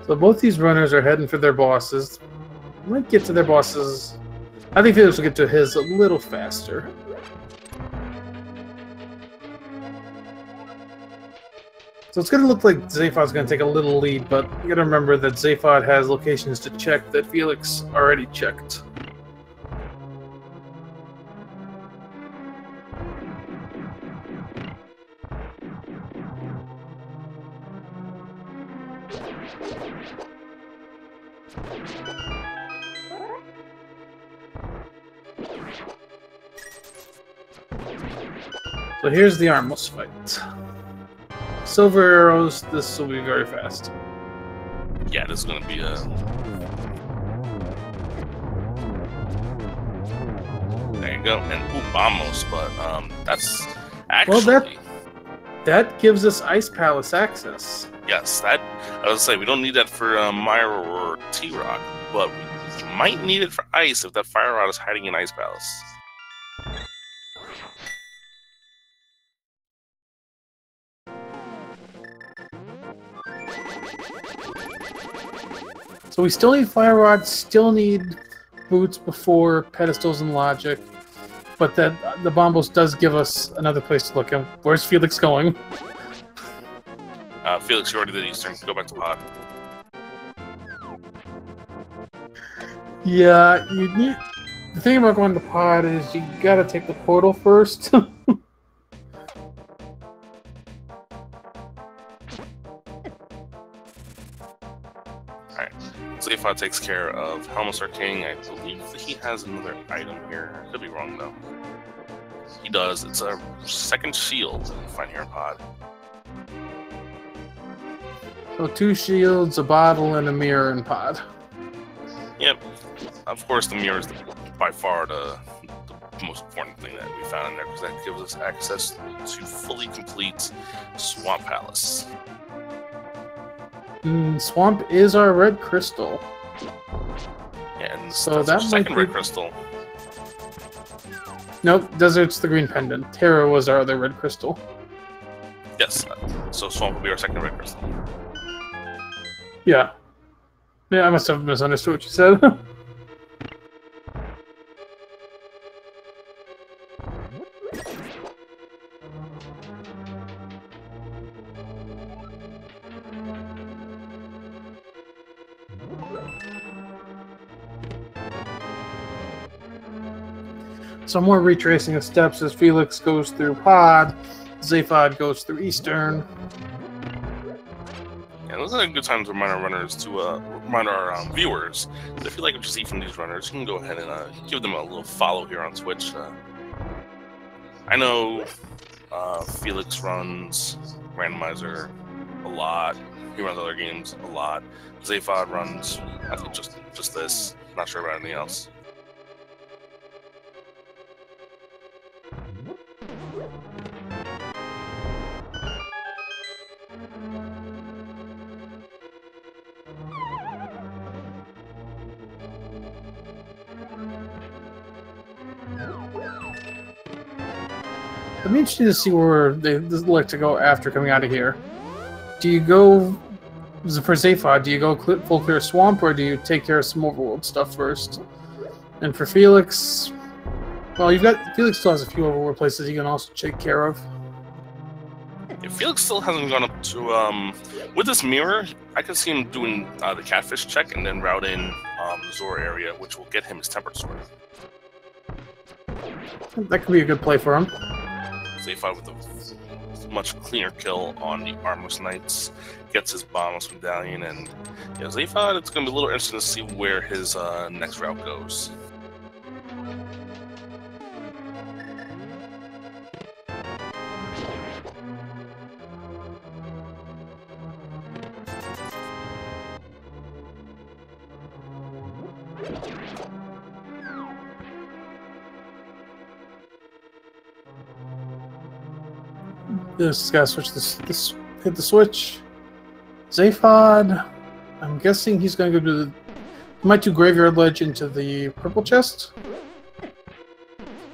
So both these runners are heading for their bosses. Might get to their bosses. I think Felix will get to his a little faster. So it's going to look like Zaphod's going to take a little lead, but you got to remember that Zaphod has locations to check that Felix already checked. So here's the armless fight. Silver arrows, this will be very fast. Yeah, this is going to be a... There you go. And ooh, almost, but that's actually... Well, that gives us Ice Palace access. Yes, that... I was say we don't need that for Myra or T-Rock, but we might need it for Ice if that Fire Rod is hiding in Ice Palace. So we still need Fire Rod, still need Boots before Pedestals and Logic, but that the Bombos does give us another place to look. And where's Felix going? Felix, you already did Eastern. Go back to Pod. Yeah, you need... The thing about going to Pod is you gotta take the portal first. Zaphod takes care of Helmsar King. I believe that he has another item here. I could be wrong, though. He does. It's a second shield you find here in Pod. So 2 shields, a bottle, and a mirror in Pod. Yep. Of course, the mirror is by far the most important thing that we found in there, because that gives us access to fully complete Swamp Palace. Swamp is our red crystal. Yeah, and so that's our second red crystal. Nope, Desert's the green pendant. Terra was our other red crystal. Yes, so Swamp will be our second red crystal. Yeah. Yeah, I must have misunderstood what you said. Some more retracing of steps as Felix goes through Pod, Zaphod goes through Eastern. Yeah, those are good times to remind our runners to remind our viewers that if you like what you see from these runners, you can go ahead and give them a little follow here on Twitch. I know Felix runs Randomizer a lot. He runs other games a lot. Zaphod runs, I think, just this. Not sure about anything else. It'd be interesting to see where they like to go after coming out of here. Do you go, for Zaphod, do you go full clear Swamp, or do you take care of some overworld stuff first? And for Felix, well, Felix still has a few overworld places you can also take care of. Yeah, Felix still hasn't gone up to, with this mirror, I can see him doing the catfish check and then route in the Zora area, which will get him his tempered sword. That could be a good play for him. Zaphod with a much cleaner kill on the Armless Knights, gets his Bombos Medallion, and yeah, Zaphod, it's going to be a little interesting to see where his next route goes. Just gotta switch this. Hit the switch. Zaphod. I'm guessing he's gonna go to the. He might do Graveyard Ledge into the purple chest.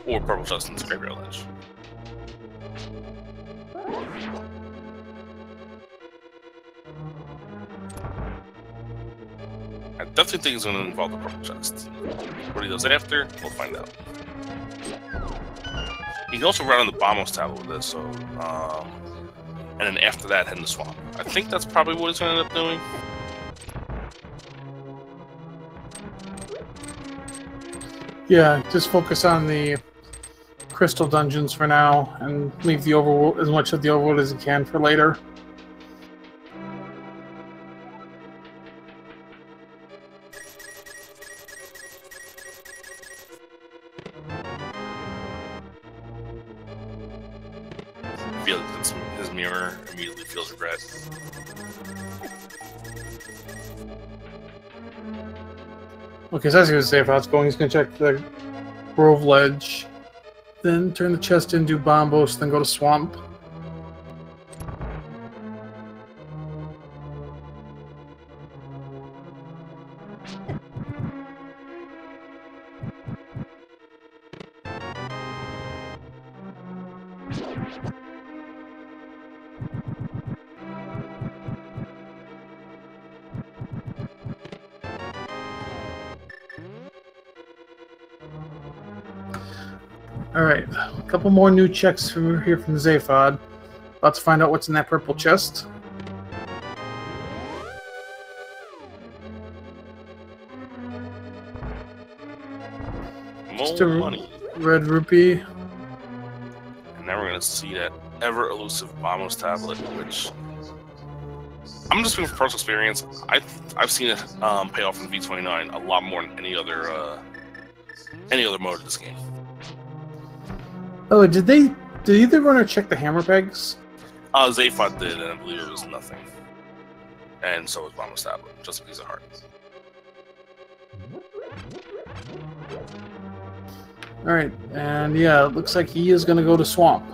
Or purple chest into Graveyard Ledge. I definitely think it's going to involve the purple chest. What he does after, we'll find out. He can also run on the Bombos tablet with this, so and then after that, head in the swamp. I think that's probably what he's going to end up doing. Yeah, just focus on the crystal dungeons for now, and leave the overworld, as much of the overworld as you can for later. I feel like his mirror immediately feels regret. Okay, so that's going to say if I was going, he's going to check the Grove Ledge, then turn the chest into Bombos, then go to Swamp. Alright, a couple more new checks from here from Zaphod. About to find out what's in that purple chest. More money. Red rupee. And now we're going to see that ever-elusive Bombos tablet, which I'm just speaking from personal experience. I've seen it pay off in V29 a lot more than any other mode of this game. Oh, did either runner check the hammer pegs? Zaphod did, and I believe it was nothing. And so was Bombos tablet, just a piece of heart. Alright, and yeah, it looks like he is going to go to Swamp.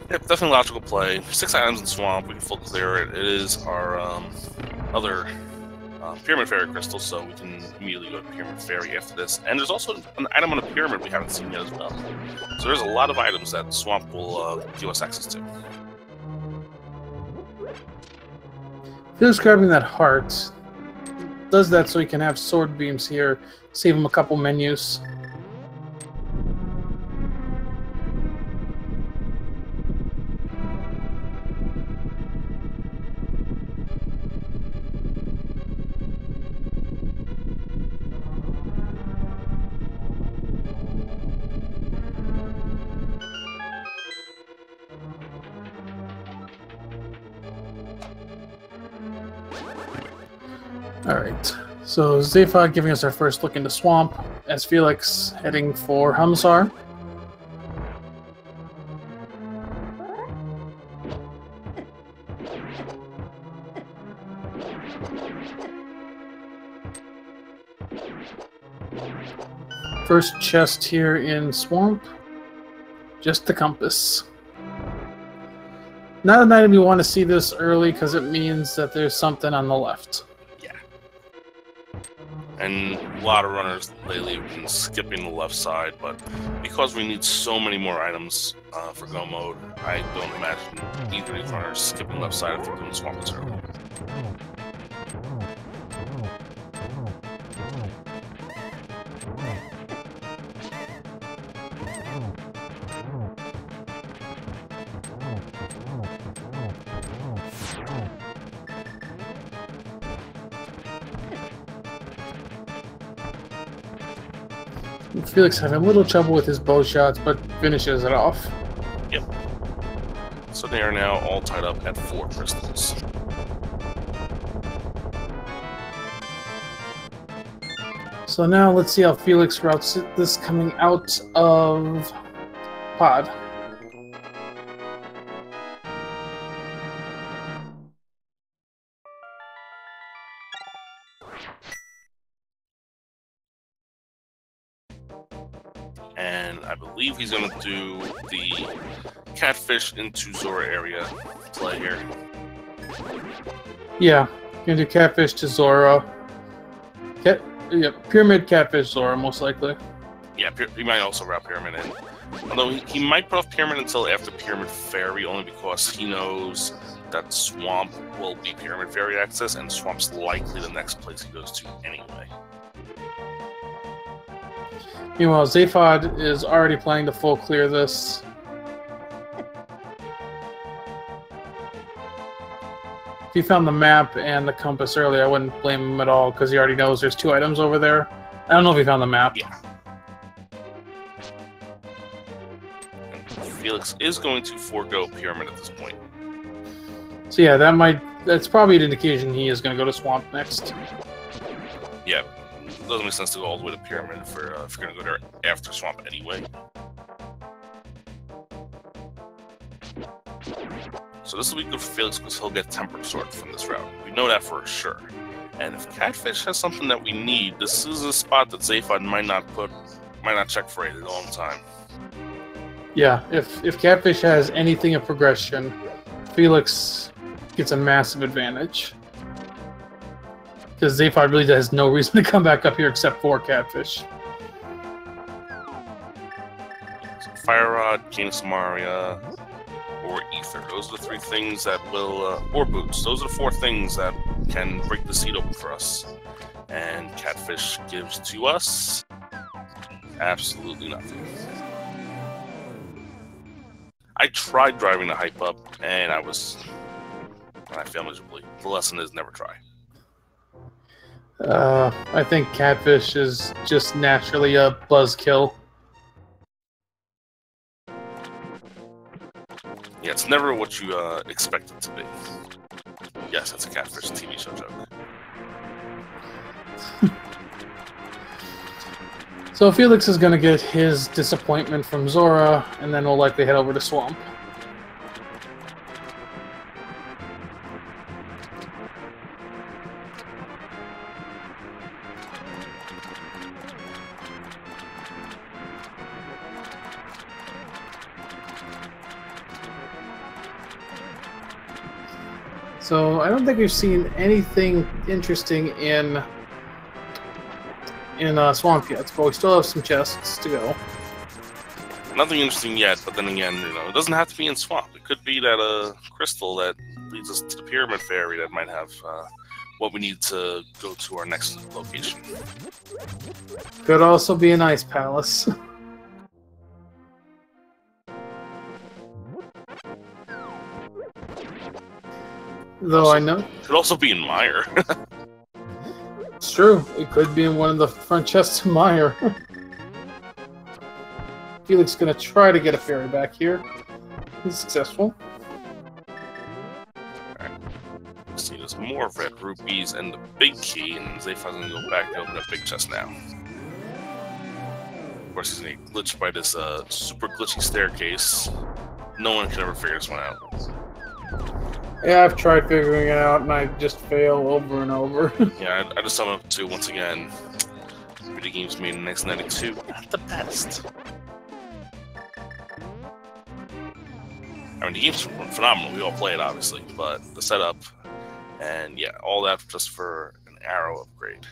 Yep, definitely logical play. 6 items in Swamp, we can full clear it. It is our other Pyramid Fairy crystal, so we can immediately go to Pyramid Fairy after this. And there's also an item on the Pyramid we haven't seen yet as well. So there's a lot of items that Swamp will give us access to. He's grabbing that heart. Does that so he can have sword beams here, save him a couple menus. Alright, so Zaphod giving us our first look into Swamp, as Felix heading for Humsar. First chest here in Swamp, just the compass. Not an item you want to see this early because it means that there's something on the left. And a lot of runners lately have been skipping the left side, but because we need so many more items for Go mode, I don't imagine either of these runners skipping left side if they're doing Swamp material. Felix having a little trouble with his bow shots, but finishes it off. Yep. So they are now all tied up at 4 crystals. So now let's see how Felix routes this coming out of Pod. and I believe he's going to do the catfish into Zora area play here. Yeah, gonna do catfish to Zora. Pyramid catfish Zora, most likely. Yeah, he might also route Pyramid in. Although he might put off Pyramid until after Pyramid Fairy, only because he knows that Swamp will be Pyramid Fairy access, and Swamp's likely the next place he goes to anyway. Meanwhile, Zaphod is already planning to full clear this. If he found the map and the compass earlier, I wouldn't blame him at all, because he already knows there's 2 items over there. I don't know if he found the map. Yeah. Felix is going to forego Pyramid at this point. So yeah, that's probably an indication he is going to go to Swamp next. Yeah, it doesn't make sense to go all the way to Pyramid if you're going to go there after Swamp anyway. So this will be good for Felix because he'll get Tempered Sword from this route. We know that for sure. And if Catfish has something that we need, this is a spot that Zaphod might not check for it a long time. Yeah, if Catfish has anything of progression, Felix gets a massive advantage. Because Zaphod really has no reason to come back up here except for Catfish. So Fire Rod, Cane of Samaria, or Ether. Those are the 3 things that will... or Boots. Those are the 4 things that can break the seed open for us. And Catfish gives to us absolutely nothing. I tried driving the hype up, and I failed miserably. The lesson is never try. I think Catfish is just naturally a buzzkill. Yeah, it's never what you expect it to be. Yes, that's a Catfish TV show joke. So Felix is going to get his disappointment from Zora, and then we'll likely head over to Swamp. So I don't think we've seen anything interesting in Swamp yet, but we still have some chests to go. Nothing interesting yet, but then again, it doesn't have to be in Swamp. It could be that crystal that leads us to the Pyramid Fairy that might have what we need to go to our next location. Could also be an ice palace. Though I know. Could also be in Mire. It's true. It could be in one of the front chests of Mire. Felix is going to try to get a fairy back here. He's successful. Alright. See, there's more red rupees and the big key, and Zaphod's going to go back and open that big chest now. Of course, he's going to get glitched by this super glitchy staircase. No one can ever figure this one out. Yeah, I've tried figuring it out, and I just fail over and over. Yeah, I just sum up to, once again, video games made in 1992, not the best. I mean, the game's phenomenal. We all play it, obviously, but the setup, and yeah, all that just for an arrow upgrade.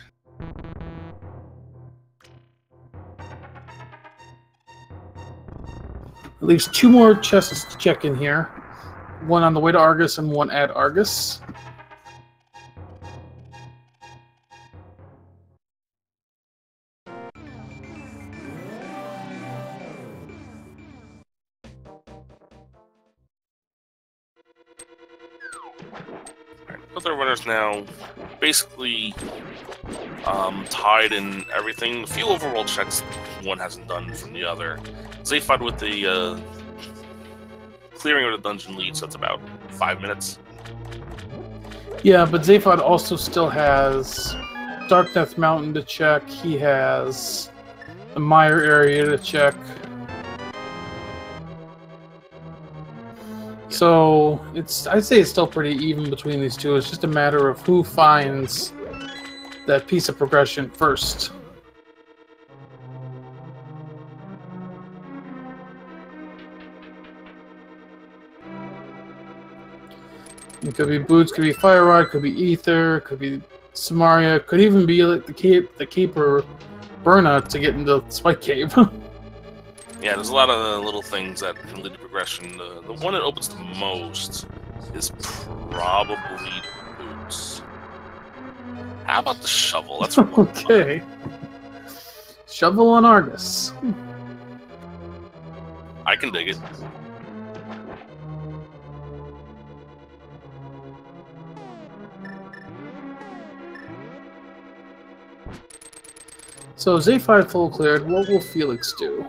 At least 2 more chests to check in here. One on the way to Argus and one at Argus. Other runners now basically tied in everything. A few overall checks one hasn't done from the other. Zaphod with the clearing of the dungeon lead, so it's about 5 minutes. Yeah, but Zaphod also still has Dark Death Mountain to check. He has the Mire area to check. So I'd say it's still pretty even between these two. It's just a matter of who finds that piece of progression first. It could be Boots, could be Fire Rod, could be Ether, could be Samaria, could even be like the Caper Burna to get into Spike Cave. Yeah, there's a lot of little things that can lead to progression. The one that opens the most is probably Boots. How about the shovel? That's okay. Shovel on Argus. I can dig it. So Z5 full cleared. What will Felix do?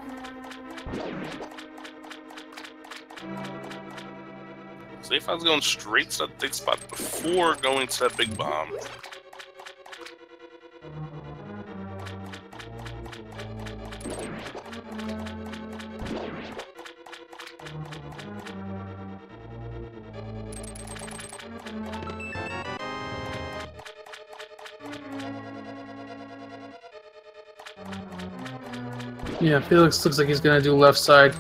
Z5's going straight to that big spot before going to that big bomb. Yeah, Felix looks like he's gonna do left side.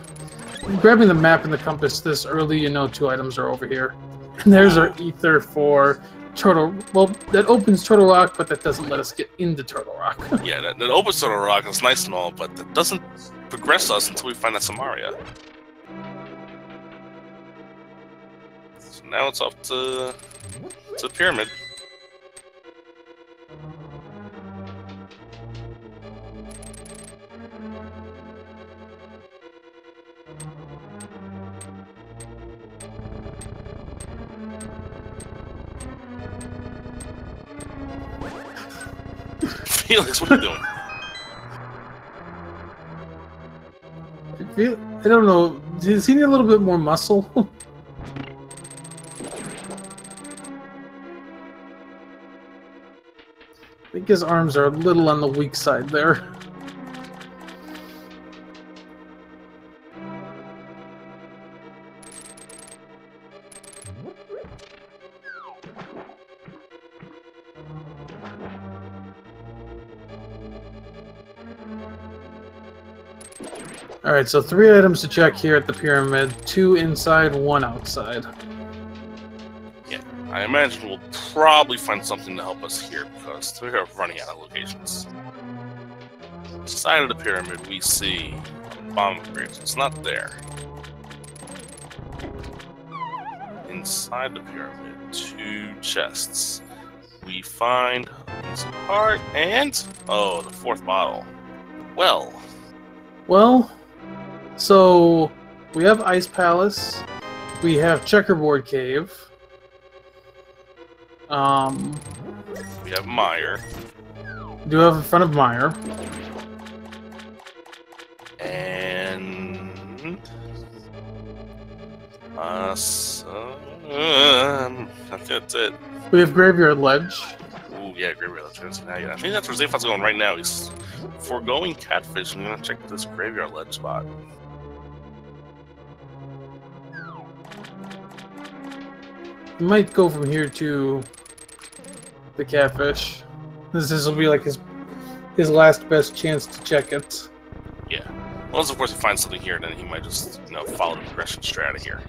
Grabbing the map and the compass this early, you know 2 items are over here. And there's our Ether for Turtle. Well, that opens Turtle Rock, but that doesn't let us get into Turtle Rock. Yeah, that opens Turtle Rock is nice and all, but that doesn't progress us until we find that Samaria. So now it's off to the pyramid. Felix, what are you doing? I don't know. Does he need a little bit more muscle? I think his arms are a little on the weak side there. Alright, so 3 items to check here at the pyramid. 2 inside, 1 outside. Yeah, I imagine we'll probably find something to help us here because we're running out of locations. Side of the pyramid, we see a bomb bridge. It's not there. Inside the pyramid, 2 chests. We find a piece of heart and oh, the 4th bottle. Well, so we have Ice Palace, we have Checkerboard Cave, we have Meyer. We do have in front of Meyer. And that's it. We have Graveyard Ledge. Ooh, yeah, Graveyard Ledge. I think that's where Zaphod's going right now. He's foregoing Catfish and gonna check this Graveyard Ledge spot. We might go from here to the Catfish. This will be like his last best chance to check it. Yeah. Unless, of course, he finds something here, then he might just, follow the progression strata here.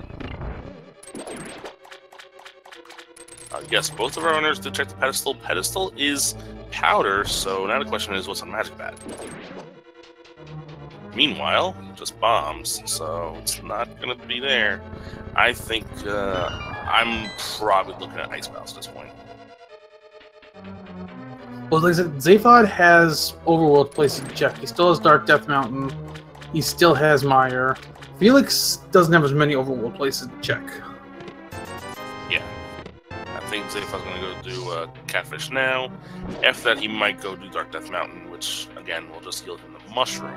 Yes, both of our owners did check the pedestal. Pedestal is powder, so now the question is, what's on Magic Bat? Meanwhile, just bombs, so it's not going to be there. I think I'm probably looking at Ice Palace at this point. Well, like I said, Zaphod has overworld places to check. He still has Dark Death Mountain. He still has Meyer. Felix doesn't have as many overworld places to check. Yeah. I think Zaphod's going to go do Catfish now. After that, he might go do Dark Death Mountain, which, again, will just heal him the Mushroom.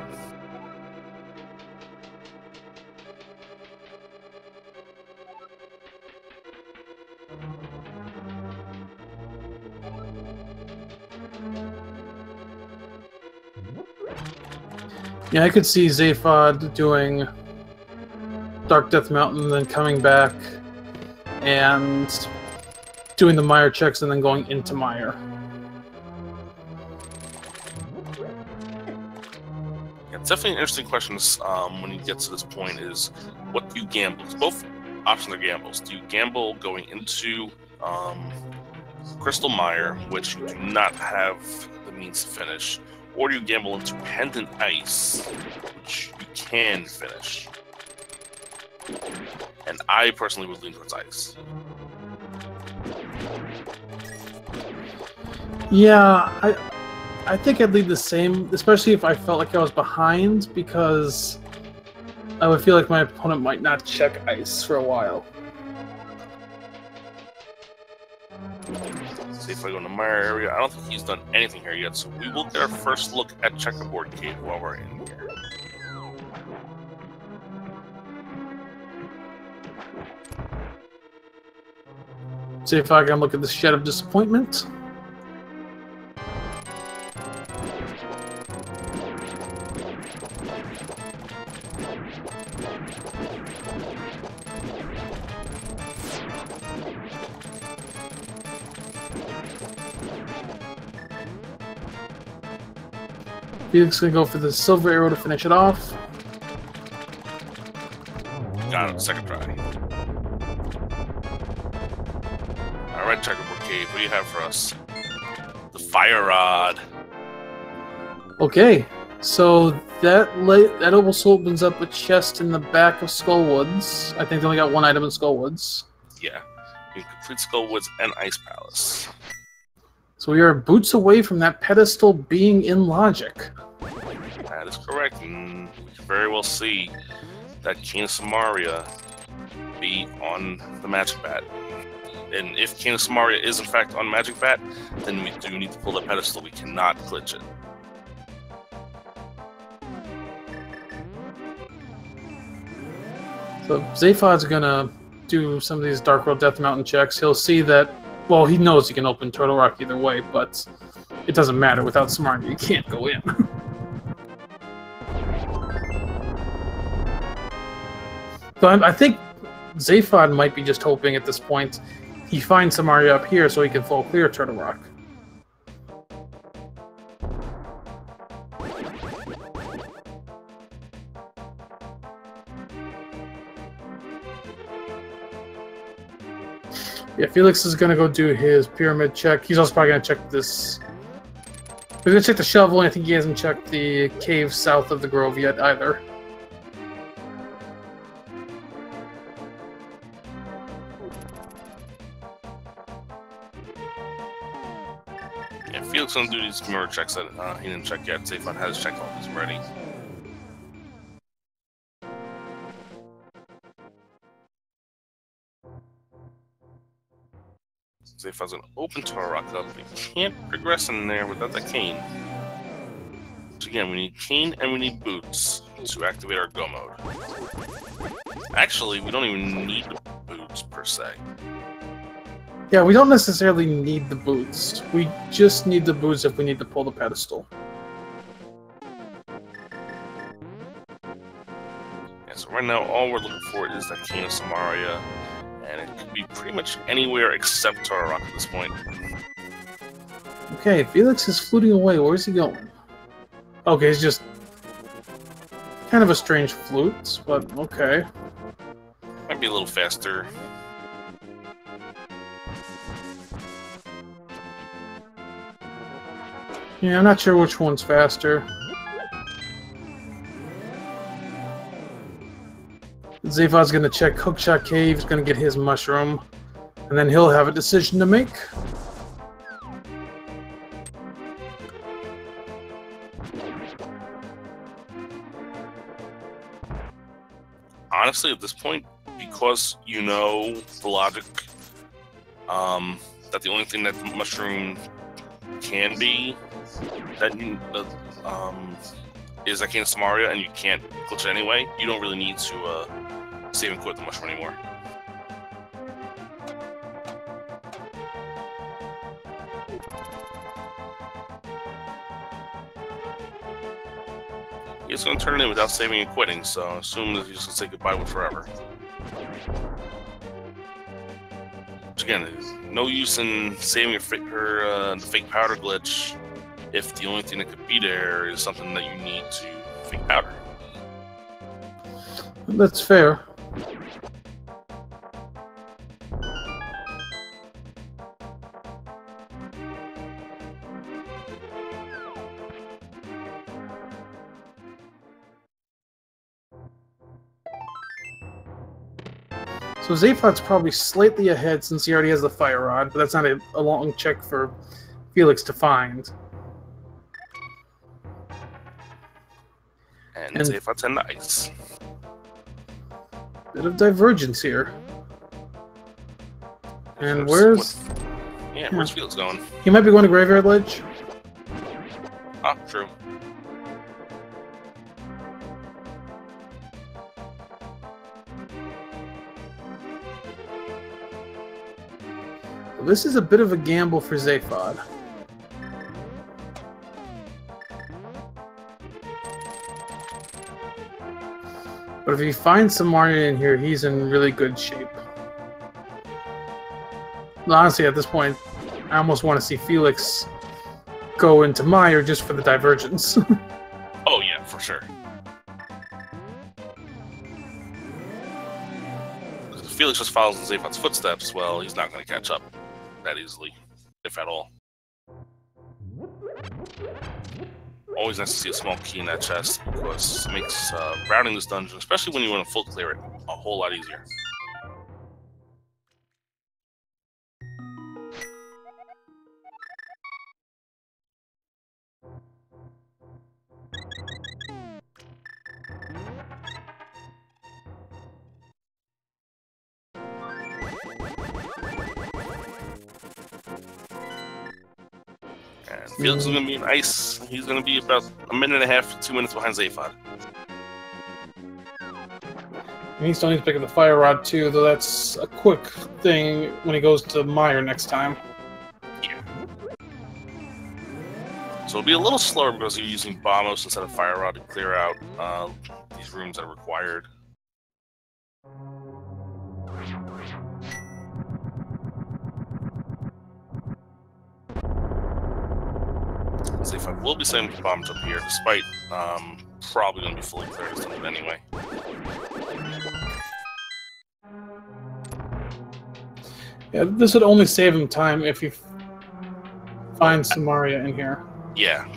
Yeah, I could see Zaphod doing Dark Death Mountain, then coming back and doing the Meyer checks and then going into Meyer. Yeah, it's definitely an interesting question when you get to this point is, what do you gamble? Both options are gambles. Do you gamble going into Crystal Mire, which you do not have the means to finish, or do you gamble into Pendant Ice, which you can finish? And I personally would lean towards Ice. Yeah, I think I'd leave the same, especially if I felt like I was behind, because I would feel like my opponent might not check Ice for a while. See if I go in the Mire area. I don't think he's done anything here yet, so we will get our first look at Checkerboard Cave while we're in here. See if I can look at the Shed of Disappointment. Felix gonna go for the Silver Arrow to finish it off. Got it, second try. Alright, Checkerboard Cave, what do you have for us? The Fire Rod. Okay, so that almost opens up a chest in the back of Skullwoods. I think they only got one item in Skullwoods. Yeah, you complete Skullwoods and Ice Palace. So we are boots away from that pedestal being in Logic. That is correct, and we can very well see that Cane of Samaria be on the Magic Bat. And if Cane of Samaria is in fact on Magic Bat, then we do need to pull that pedestal. We cannot glitch it. So Zaphod's gonna do some of these Dark World Death Mountain checks. He'll see that, well, he knows he can open Turtle Rock either way, but it doesn't matter. Without Samaria, you can't go in. So I think Zaphod might be just hoping at this point he finds Samaria up here so he can full clear Turtle Rock. Yeah, Felix is going to go do his pyramid check. He's also probably going to check this. He's going to check the shovel, and I think he hasn't checked the cave south of the grove yet either. Yeah, Felix going to do these mirror checks that he didn't check yet. Zaphod has checked all these already. Zaphod's going to open Turtle Rock up. We can't progress in there without that cane. So again, we need cane and we need boots to activate our go mode. Actually, we don't even need the boots per se. Yeah, we don't necessarily need the boots. We just need the boots if we need to pull the pedestal. Yeah, so right now all we're looking for is that Cane of Samaria, and it could be pretty much anywhere except Turtle Rock at this point. Okay, Felix is fluting away. Where's he going? Okay, he's just kind of a strange flute, but okay. Might be a little faster. Yeah, I'm not sure which one's faster. Zaphod's gonna check Hookshot Cave, he's gonna get his mushroom, and then he'll have a decision to make. Honestly, at this point, because you know the logic, that the only thing that the mushroom can be that you, is that Cane of Samaria, and you can't glitch it anyway, you don't really need to save and quit the mushroom anymore. He's going to turn it in without saving and quitting, so I assume that he's going to say goodbye with forever. Which again, there's no use in saving the fake powder glitch if the only thing that could be there is something that you need to fake powder. That's fair. So Zaphot's probably slightly ahead since he already has the Fire Rod, but that's not a long check for Felix to find. And Zaphot's in the ice. Bit of divergence here. And where's Felix going? He might be going to Graveyard Ledge. Ah, true. This is a bit of a gamble for Zaphod. But if he finds Samaria in here, he's in really good shape. Honestly, at this point, I almost want to see Felix go into Meyer just for the divergence. Oh yeah, for sure. If Felix just follows in Zaphod's footsteps, well, he's not going to catch up that easily, if at all. Always nice to see a small key in that chest, because it makes routing this dungeon, especially when you want to full clear it, a whole lot easier. And Felix is going to be in ice. He's going to be about a minute and a half, 2 minutes behind Zaphod. He still needs to pick up the Fire Rod too, though that's a quick thing when he goes to Meyer next time. Yeah. So it'll be a little slower because you're using Bombos instead of Fire Rod to clear out these rooms that are required. Zaphod will be setting the bomb jump here, despite probably going to be fully cleared as anyway. Yeah, this would only save him time if he finds Samaria in here. Yeah.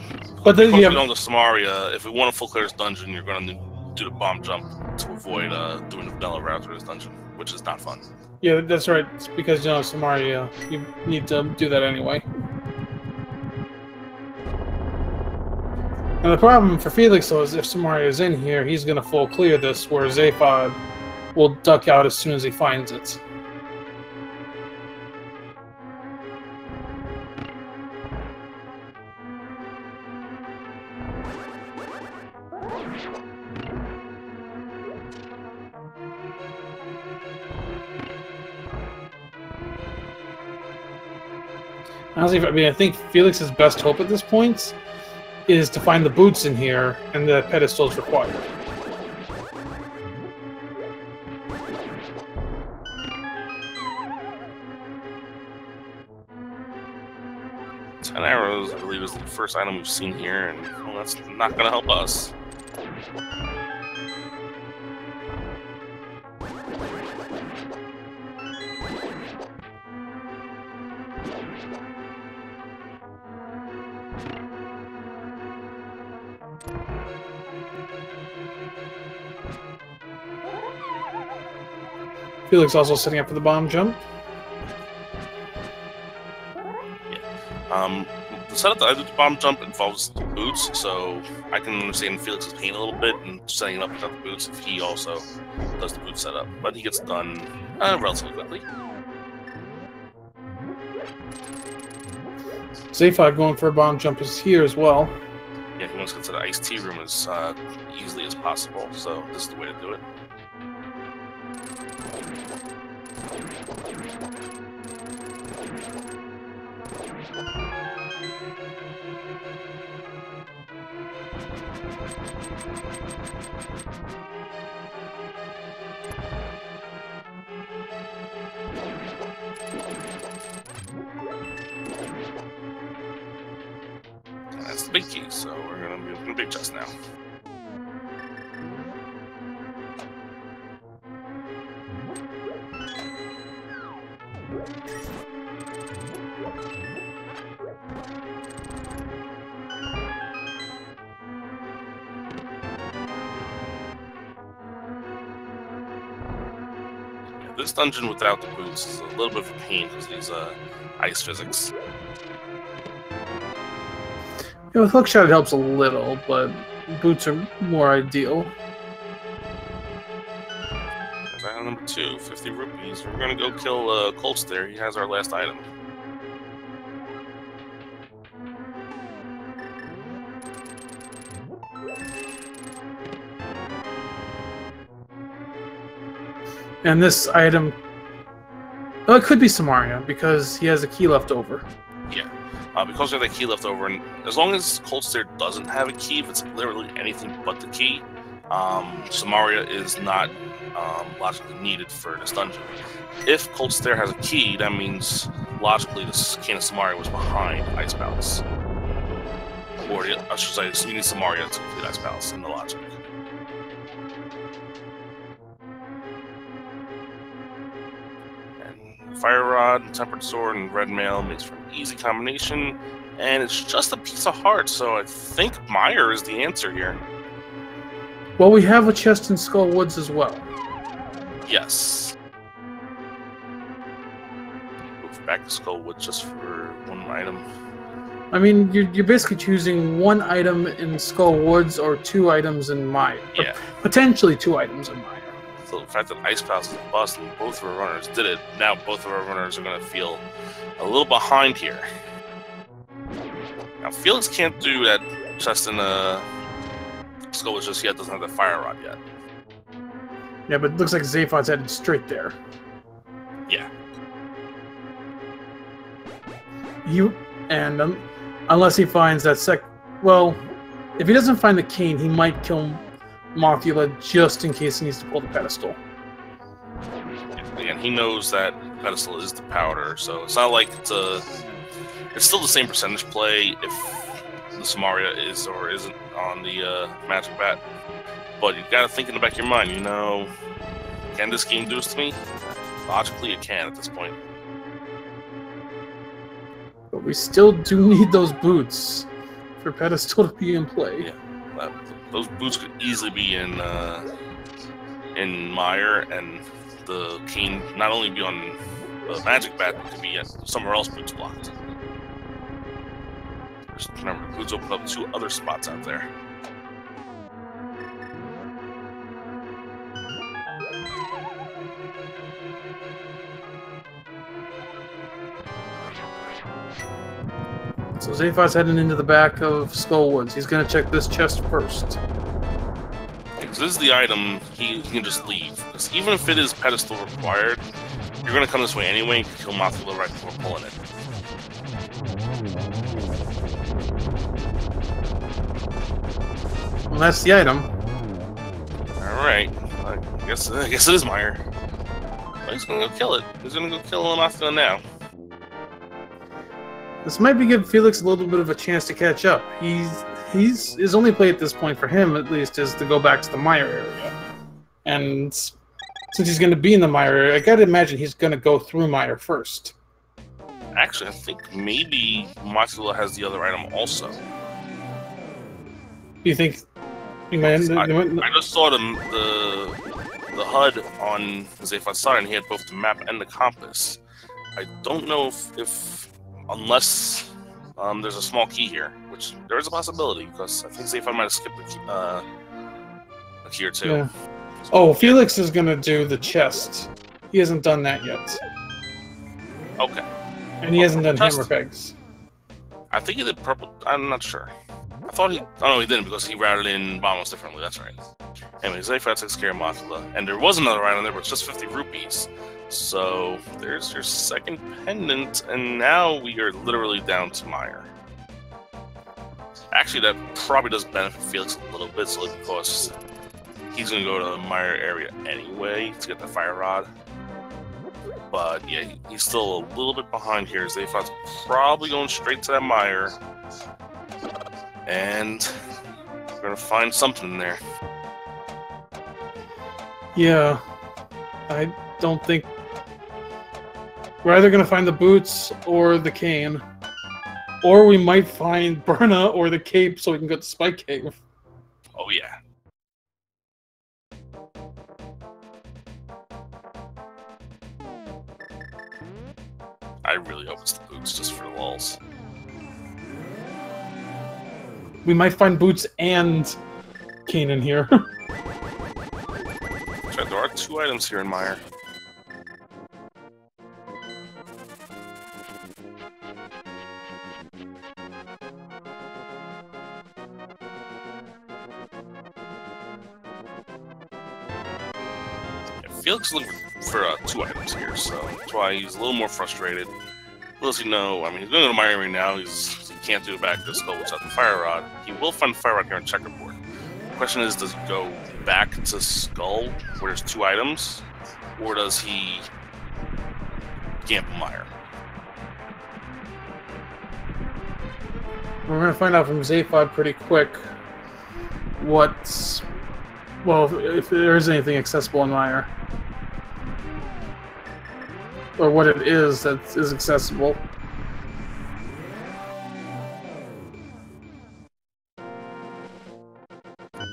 But then you have on the Samaria, if we want to full clear this dungeon, you're going to do the bomb jump to avoid doing the vanilla route through this dungeon, which is not fun. Yeah, that's right. It's because, you know, Samaria, you need to do that anyway. And the problem for Felix, though, is if Samaria is in here, he's going to full clear this, where Zaphod will duck out as soon as he finds it. Honestly, I mean, I think Felix's best hope at this point is to find the boots in here, and the pedestal is required. Ten arrows, I believe, is the first item we've seen here, and well, that's not going to help us. Felix also setting up for the bomb jump. Yeah. The setup that I did the bomb jump involves the boots, so I can understand Felix's pain a little bit and setting it up without the boots if he also does the boot setup. But he gets done relatively quickly. Zaphod going for a bomb jump is here as well. Yeah, he wants to get to the iced tea room as easily as possible, so this is the way to do it. And that's the big key, so we're going to be opening the big chest now. This dungeon without the boots is a little bit of a pain because of these ice physics. Yeah, with hookshot it helps a little, but boots are more ideal. There's item number 2, 50 rupees. We're gonna go kill Colts there. He has our last item. And this item, well, it could be Samaria because he has a key left over. Yeah, because we have that key left over, and as long as Colts there doesn't have a key, if it's literally anything but the key, Samaria is not logically needed for this dungeon. If Colts there has a key, that means logically this Cane of Samaria was behind Ice Palace. Or I should say, you need Samaria to complete Ice Palace in the logic. Fire Rod, Tempered Sword, and Red Mail makes for an easy combination, and it's just a piece of heart, so I think Meyer is the answer here. Well, we have a chest in Skull Woods as well. Yes. Move back to Skull Woods just for one item. I mean, you're basically choosing one item in Skull Woods or 2 items in Meyer. Yeah. Potentially 2 items in Meyer. So the fact that Ice Palace is a bust and both of our runners did it, now both of our runners are going to feel a little behind here. Now Felix can't do that chest in Skull Woods just yet, doesn't have the Fire Rod yet. Yeah, but it looks like Zaphod's headed straight there. Yeah. Unless he finds that well, if he doesn't find the cane, he might kill Mothula just in case he needs to pull the pedestal. Again, he knows that pedestal is the powder, so it's not like it's still the same percentage play if the Samaria is or isn't on the magic bat. But you gotta think in the back of your mind, you know, can this game do this to me? Logically, it can at this point. But we still do need those boots for pedestal to be in play. Yeah, those boots could easily be in Meyer, and the cane not only be on the magic bat, but could be somewhere else boots blocked. Just remember, the boots open up 2 other spots out there. So Zaphod's heading into the back of Skull Woods. He's going to check this chest first. Because this is the item he can just leave. Because even if it is pedestal required, you're going to come this way anyway and kill Mothula right before pulling it. Well, that's the item. Alright. I guess it is Meyer. Well, he's going to go kill it. He's going to go kill Mothula now. This might be giving Felix a little bit of a chance to catch up. His only play at this point, for him at least, is to go back to the Meyer area. And since he's going to be in the Meyer area, I gotta imagine he's going to go through Meyer first. Actually, I think maybe Mothula has the other item also. Do you think he might? I just saw the HUD on Zaphod's side, and he had both the map and the compass. I don't know if unless there's a small key here, which there is a possibility, because I think Zaphod might have skipped a key or 2. Yeah. Oh, Felix is going to do the chest. He hasn't done that yet. Okay. And he hasn't done hammer pegs. I think he did purple. I'm not sure. I thought he... Oh, no, he didn't, because he routed in bombs differently. That's right. Anyway, Zaphod takes care of Mothula. And there was another item there, but it's just 50 rupees. So there's your second pendant, and now we are literally down to Meyer. Actually, that probably does benefit Felix a little bit, so because he's going to go to the Meyer area anyway to get the Fire Rod. But yeah, he's still a little bit behind here. Zaphod's probably going straight to that Meyer, and we're going to find something in there. Yeah, I don't think... We're either going to find the boots or the cane. Or we might find Burna or the cape so we can go to Spike Cave. Oh, yeah. I really hope it's the boots, just for the lulz. We might find Boots and Kanan here. There are 2 items here in Meyer. Felix is looking for 2 items here, so that's why he's a little more frustrated. Little does he know, I mean, he's going to go to Meyer right now. He can't do it back to Skull without the Fire Rod. He will find the Fire Rod here on Checkerboard. The question is, does he go back to Skull, where there's 2 items, or does he gamble Meyer? We're going to find out from Zaphod pretty quick what's... Well, if there is anything accessible in Meyer. Or what it is that is accessible.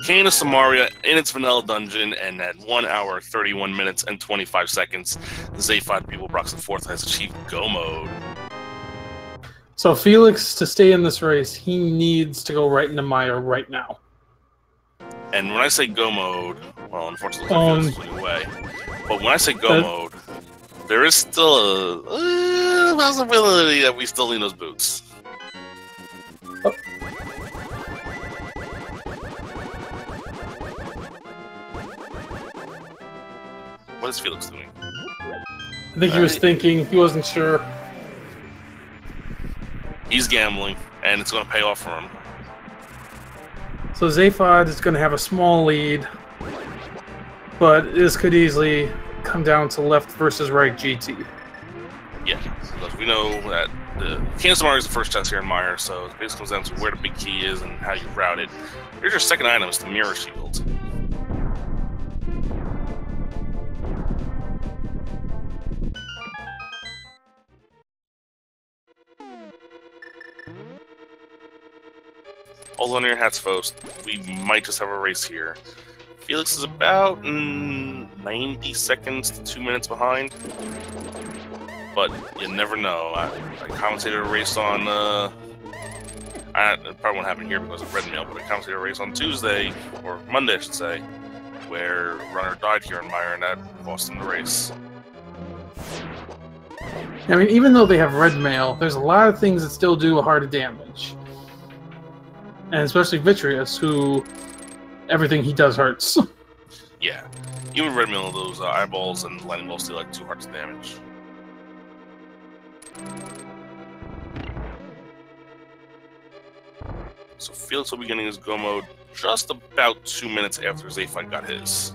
Kane of Samaria in its vanilla dungeon, and at 1 hour, 31 minutes, and 25 seconds, Zaphod Beeblebrox IV has achieved Go Mode. So Felix, to stay in this race, he needs to go right into Meyer right now. And when I say Go Mode, well, unfortunately, Felix is moving away. But when I say Go Mode, there is still a possibility that we still need those boots. Oh. What is Felix doing? I think he was thinking, he wasn't sure. He's gambling, and it's going to pay off for him. So Zaphod is going to have a small lead, but this could easily come down to left versus right GT. Yeah, because we know that the Kansas Mario is the first test here in Meyer, so it basically comes down to where the big key is and how you route it. Here's your second item, it's the Mirror Shield. Hold on to your hats, folks. We might just have a race here. Felix is about 90 seconds to 2 minutes behind. But you never know. I commentated a race on... it probably won't happen here because of Red Mail, but I commentated a race on Tuesday, or Monday I should say, where a runner died here in Meyer and that cost him the race. I mean, even though they have Red Mail, there's a lot of things that still do a heart of damage. And especially Vitreous, who everything he does hurts. Yeah. Even Red Mail, those eyeballs and lightning bolts do like 2 hearts of damage. So Felix will be getting his Go Mode just about 2 minutes after Zaphod got his.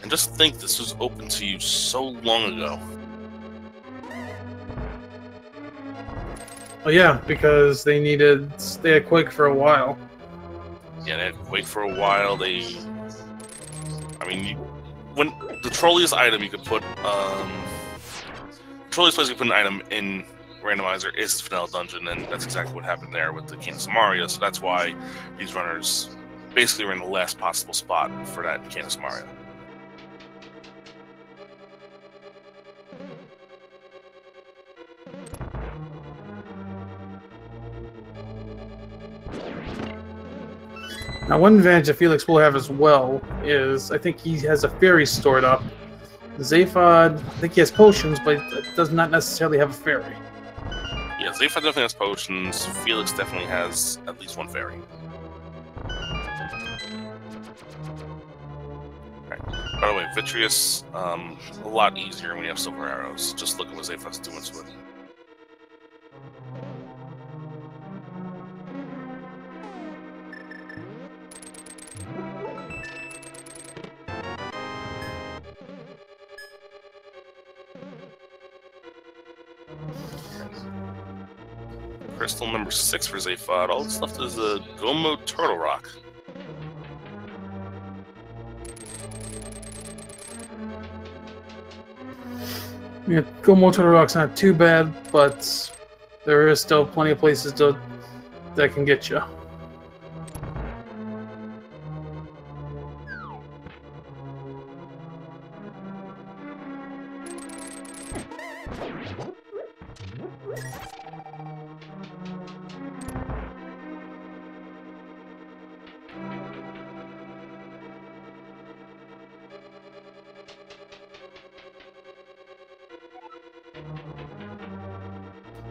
And just think, this was open to you so long ago. Oh yeah, because they had Quake for a while. Yeah, they had Quake for a while. When the trolliest item you could put, trolliest place you put an item in Randomizer is Vanilla Dungeon, and that's exactly what happened there with the King of Samaria. So that's why these runners basically were in the last possible spot for that King of Samaria. Now, one advantage that Felix will have as well is I think he has a fairy stored up. Zaphod, I think he has potions, but does not necessarily have a fairy. Yeah, Zaphod definitely has potions. Felix definitely has at least 1 fairy. Right. By the way, Vitreous, a lot easier when you have silver arrows. Just look at what Zaphod's doing to it. Crystal number 6 for Zaphod. All that's left is a Go Mode Turtle Rock. Yeah, Go Mode Turtle Rock's not too bad, but there is still plenty of places that can get you.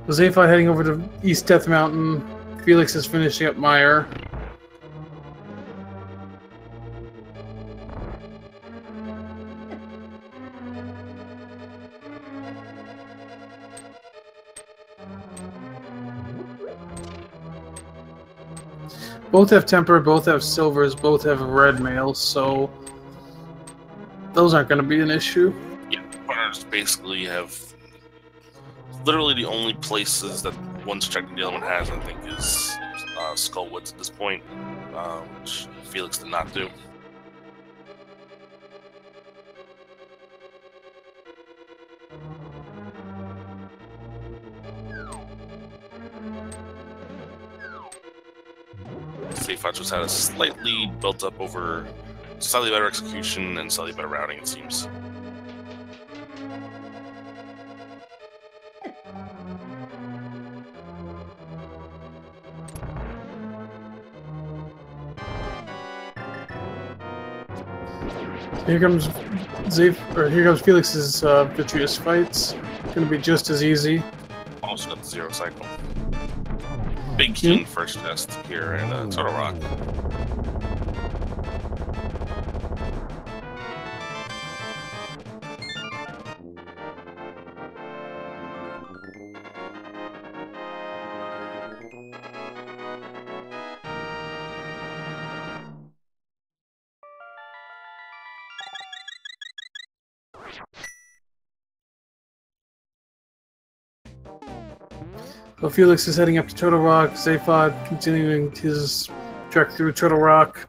Zaphod heading over to East Death Mountain. Felix is finishing up Meyer. Both have temper, both have silvers, both have red mail, so those aren't going to be an issue. Yeah, partners basically have literally the only places that one's checking the element has, I think, is Skullwoods at this point, which Felix did not do. Zaphod just had a slight lead built up over slightly better execution and slightly better routing, it seems. Here comes here comes Felix's Vitreous Fights. Gonna be just as easy. Also got the 0 cycle. Big keen first test here in Turtle Rock. So Felix is heading up to Turtle Rock. Zaphod continuing his trek through Turtle Rock.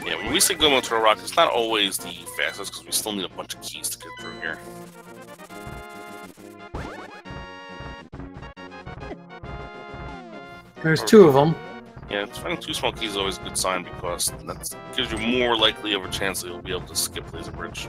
Yeah, when we say go on Turtle Rock, it's not always the fastest because we still need a bunch of keys to get through here. There's 2 of them. Yeah, finding 2 small keys is always a good sign because that gives you more likely of a chance that you'll be able to skip Laser Bridge.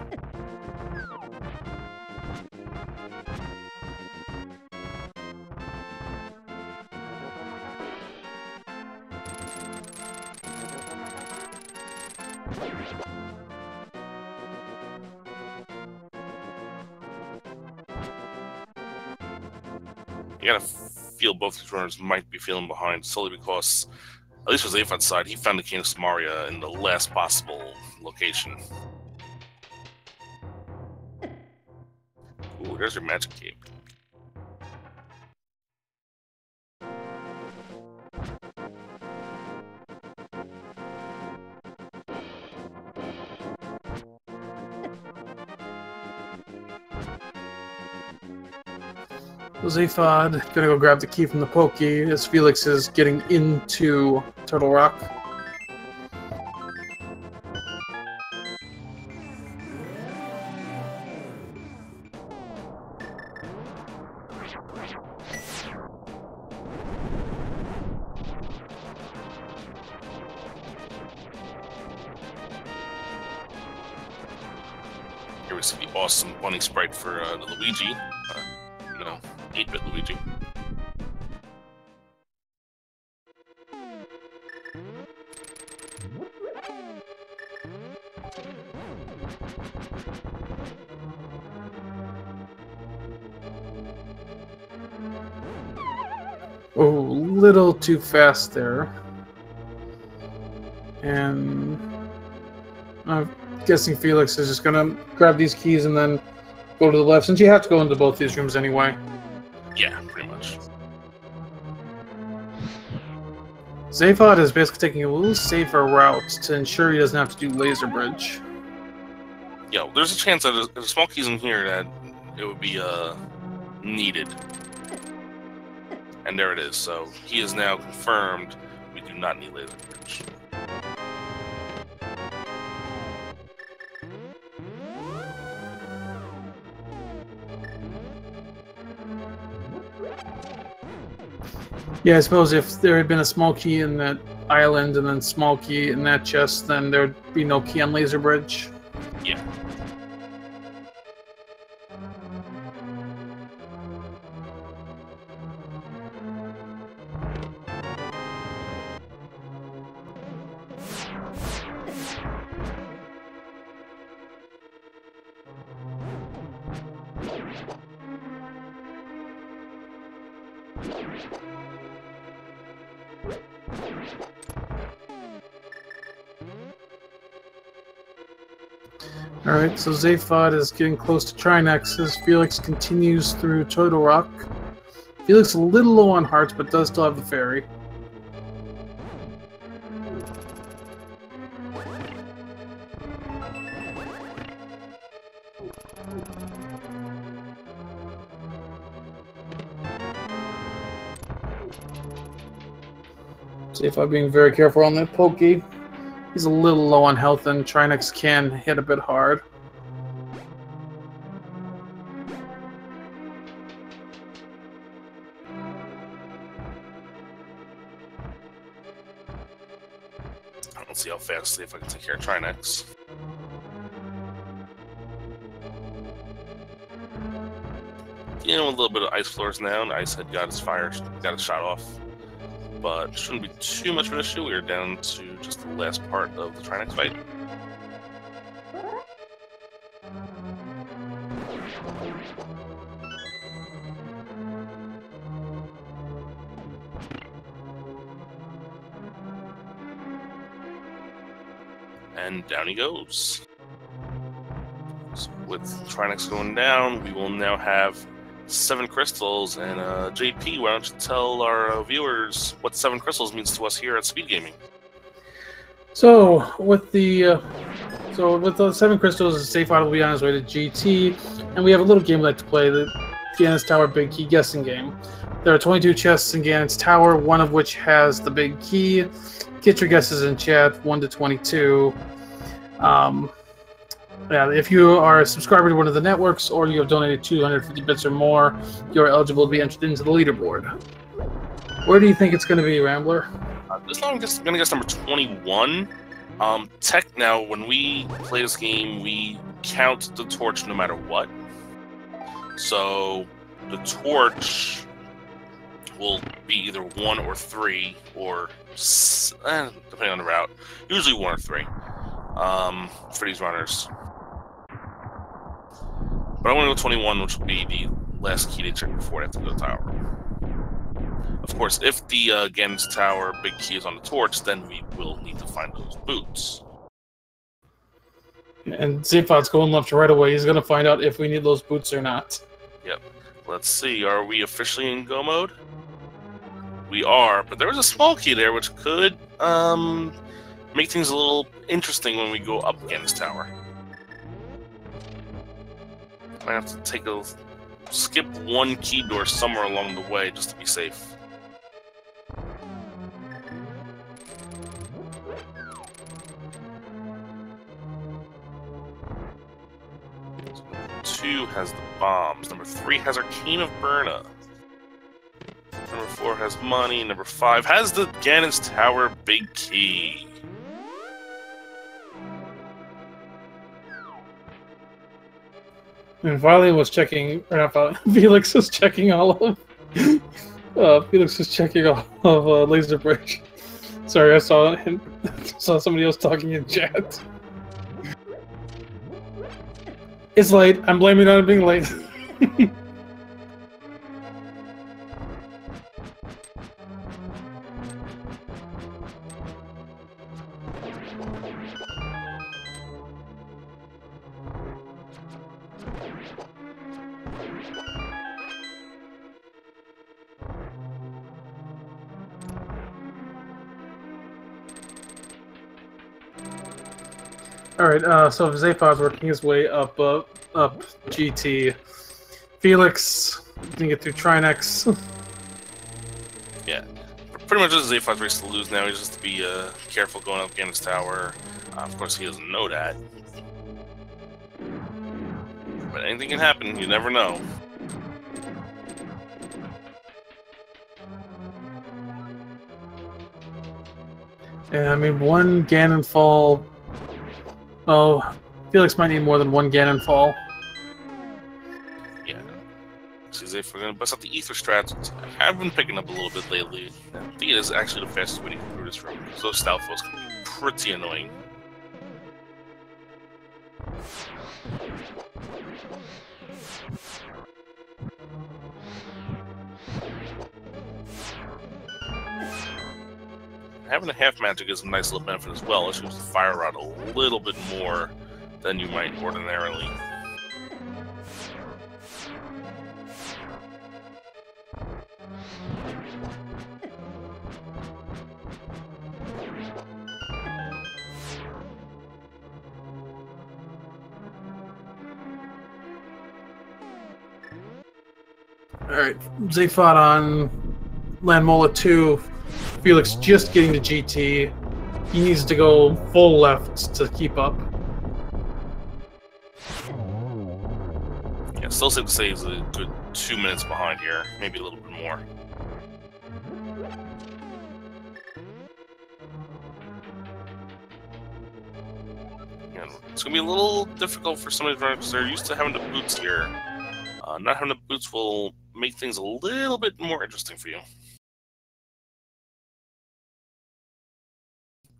You gotta feel both these runners might be feeling behind solely because, at least for Zaphod's side, he found the King of Samaria in the last possible location. Ooh, there's your magic cape. Zaphod gonna go grab the key from the Pokey as Felix is getting into Turtle Rock. Here we see the awesome bunny sprite for the Luigi. 8-bit Luigi. Oh, a little too fast there. And I'm guessing Felix is just gonna grab these keys and then go to the left, since you have to go into both these rooms anyway. Yeah, pretty much. Zaphod is basically taking a little safer route to ensure he doesn't have to do Laser Bridge. Yeah, there's a chance that there's small keys in here that it would be needed. And there it is. So he is now confirmed we do not need Laser Bridge. Yeah, I suppose if there had been a small key in that island and then small key in that chest, then there'd be no key on Laser Bridge. Yeah. Alright, so Zaphod is getting close to Trinex as Felix continues through Total Rock. Felix a little low on hearts, but does still have the fairy. Zaphod being very careful on that pokey. He's a little low on health, and Trinex can hit a bit hard. Let's see how fast, see if I can take care of Trinex. You know, a little bit of ice floors now, and Ice had got his fire, got his shot off. But it shouldn't be too much of an issue. We're down to just the last part of the Trinex fight. And down he goes. So with Trinex going down, we will now have 7 crystals, and JP, why don't you tell our viewers what 7 crystals means to us here at Speed Gaming? So with the 7 crystals, Zaphod will be on his way to GT, and we have a little game we like to play, the Ganon's Tower Big Key guessing game. There are 22 chests in Ganon's Tower, one of which has the big key. Get your guesses in chat, 1 to 22. Yeah, if you are a subscriber to one of the networks or you have donated 250 bits or more, you're eligible to be entered into the leaderboard. Where do you think it's going to be, Rambler? This time I'm going to guess number 21. Now, when we play this game, we count the torch no matter what. So the torch will be either 1 or 3, or depending on the route, usually 1 or 3 for these runners. But I want to go 21, which will be the last key they check before they have to go to the tower. Of course, if the Ganon's Tower big key is on the torch, then we will need to find those boots. And Zaphod's going left right away. He's going to find out if we need those boots or not. Yep. Let's see. Are we officially in go mode? We are, but there was a small key there which could make things a little interesting when we go up Ganon's Tower. I have to skip 1 key door somewhere along the way just to be safe. So number 2 has the bombs. Number 3 has Arcane of Burna. Number 4 has money. Number 5 has the Ganon's Tower big key. And Violet was checking, or not Violet, Felix was checking all of, Felix was checking all of Laser Bridge. Sorry, I saw somebody else talking in chat. It's late. I'm blaming it on it being late. Alright, so Zaphod's working his way up GT. Felix can get through Trinex. Yeah, pretty much just Zaphod's race to lose now. He just has to be careful going up Ganon's Tower. Of course, he doesn't know that. But anything can happen, you never know. Yeah, I mean, 1 Ganon fall. Oh, Felix might need more than 1 Ganon fall. Yeah. See if we're going to bust out the Ether strats. I've been picking up a little bit lately. I think it is actually the fastest way to get through this room. So stealth was pretty annoying. having a half magic is a nice little benefit as well. It shows the fire rod a little bit more than you might ordinarily. Alright, Zaphod on Landmola 2. Felix just getting to GT. He needs to go full left to keep up. Yeah, still safe to say he's a good 2 minutes behind here, maybe a little bit more. And it's going to be a little difficult for some of these runners because they're used to having the boots here. Not having the boots will make things a little bit more interesting for you.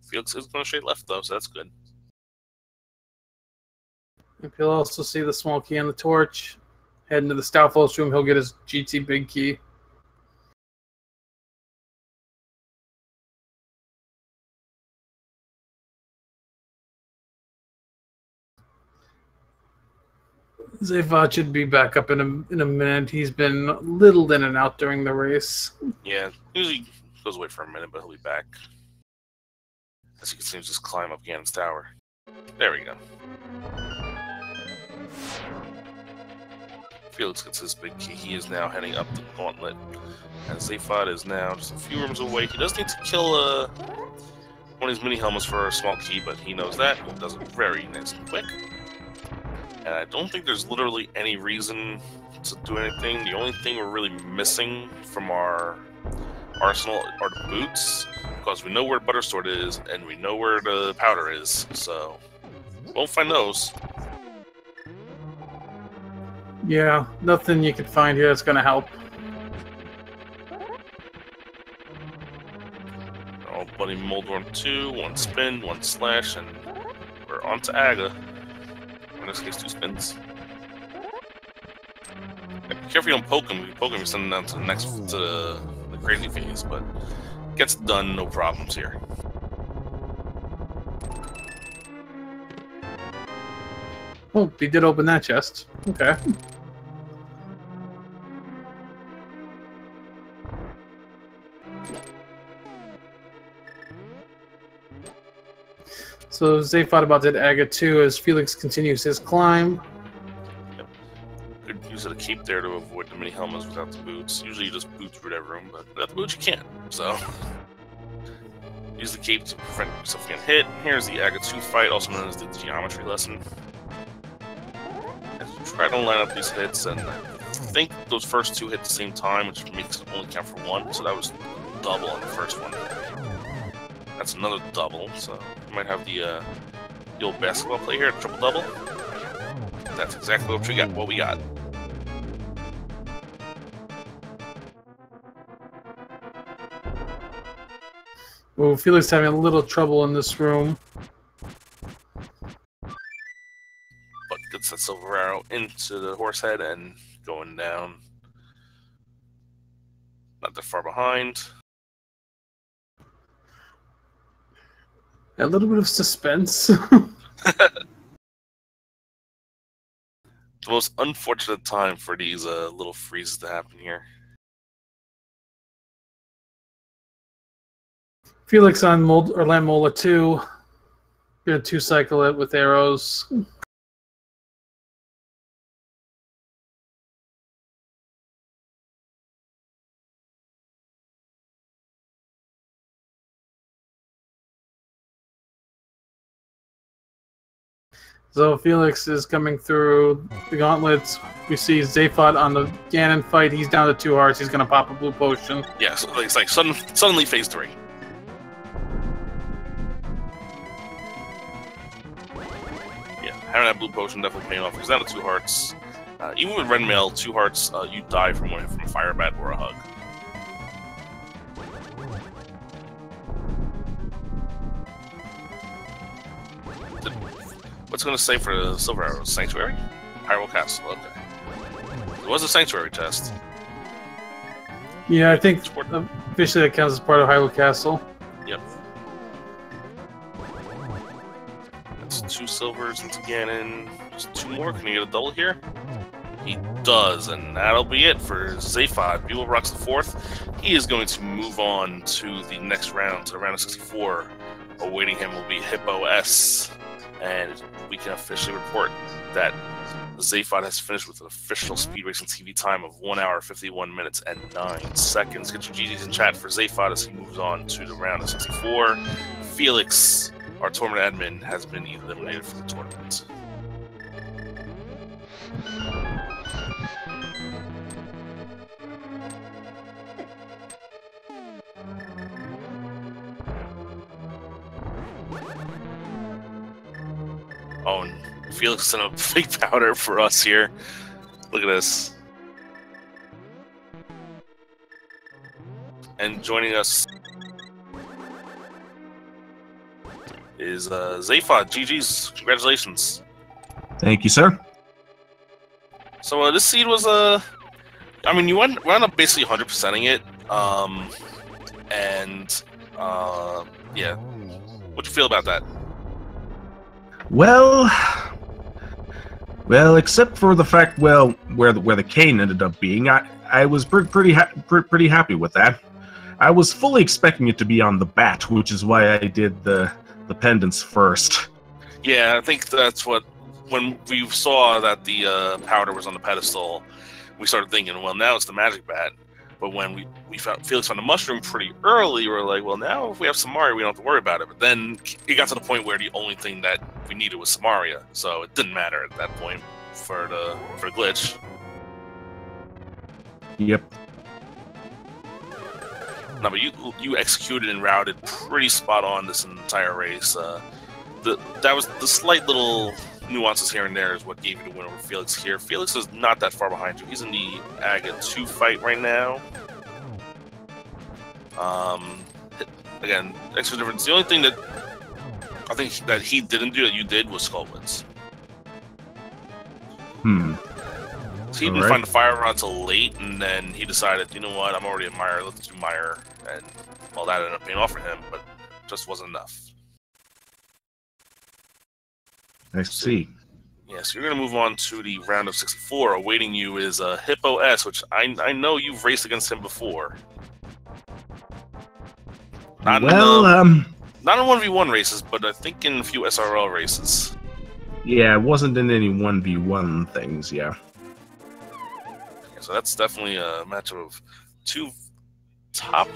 Felix is going straight left, though, so that's good. If he'll also see the small key on the torch, head into the Stoutfall's room, he'll get his GT big key. Zaphod should be back up in a minute. He's been littled in and out during the race. Yeah, usually goes away for a minute, but he'll be back. As you can see, just climb up Ganon's tower. There we go. Felix gets his big key. He is now heading up the gauntlet. And Zaphod is now just a few rooms away. He does need to kill one of his mini helmets for a small key, but he knows that. He does it very nice and quick. And I don't think there's literally any reason to do anything. The only thing we're really missing from our arsenal are the boots, because we know where Buttersword is, and we know where the powder is, so we'll find those. Yeah, nothing you could find here that's going to help. Oh, Buddy Moldorm 2, 1 spin, 1 slash, and we're on to Aga. In this case, 2 spins. Yeah, be careful you don't poke him. If you poke him, you're sending down to the next, to the crazy phase, but gets done, no problems here. Oh, he did open that chest. Okay. So Zaphod about to Aga 2 as Felix continues his climb. Yep. Could use a cape there to avoid the mini helmets without the boots. Usually you just boot through that room, but without the boots you can't. So use the cape to prevent yourself getting hit. Here's the Aga 2 fight, also known as the geometry lesson. As you try to line up these hits, and I think those first 2 hit at the same time, which makes it only count for 1, so that was double on the first one. That's another double, so you might have the old basketball play here, triple double. That's exactly what we got. Oh, Felix having a little trouble in this room. But gets that silver arrow into the horse head and going down. Not that far behind. A little bit of suspense. The most unfortunate time for these little freezes to happen here. Felix on Landmola 2. Gonna 2-cycle it with arrows. So Felix is coming through the gauntlets. We see Zaphod on the Ganon fight. He's down to 2 hearts. He's going to pop a blue potion. Yeah, so it's like suddenly phase 3. Yeah, having that blue potion definitely paying off. He's down to 2 hearts. Even with Red Mail, 2 hearts, you die from a fire bat or a hug. What's going to say for the silver arrow? Sanctuary? Hyrule Castle, okay. It was a Sanctuary test. Yeah, I think officially that counts as part of Hyrule Castle. Yep. 2 silvers into Ganon. Just 2 more. Can he get a double here? He does, and that'll be it for Zaphod. Buell rocks the 4th. He is going to move on to the next round, to the round of 64. Awaiting him will be Hippo S. And we can officially report that Zaphod has finished with an official Speed Racing TV time of 1 hour, 51 minutes, and 9 seconds. Get your GGs in chat for Zaphod as he moves on to the round of 64. Felix, our tournament admin, has been eliminated from the tournament. Oh, and Felix sent a big powder for us here. Look at this. And joining us is Zaphod. GG's. Congratulations. Thank you, sir. So this seed was I mean, you wound up basically 100%ing it. Yeah. What'd you feel about that? Well, except for the fact, well, where the cane ended up being, I was pretty happy with that. I was fully expecting it to be on the bat, which is why I did the pendants first. Yeah, I think that's what, when we saw that the powder was on the pedestal, we started thinking, well, now it's the magic bat. But when we found Felix found the mushroom pretty early, we were like, well, now if we have Samaria, we don't have to worry about it. But then it got to the point where the only thing that we needed was Samaria, so it didn't matter at that point for the glitch. Yep. No, but you executed and routed pretty spot on this entire race. That was the slight little nuances here and there is what gave you the win over Felix here. Felix is not that far behind you. He's in the Aga 2 fight right now. Again, extra difference. The only thing that I think that he didn't do that you did was Skullwoods. So he didn't find the fire rod until late, and then he decided, you know what, I'm already at Meyer, let's do Meyer, and well, that ended up paying off for him, but just wasn't enough. I see. Yeah, so you're going to move on to the round of 64. Awaiting you is Hippo S, which I know you've raced against him before. Not in 1v1 races, but I think in a few SRL races. Yeah, it wasn't in any 1v1 things, yeah. So that's definitely a matchup of 2 top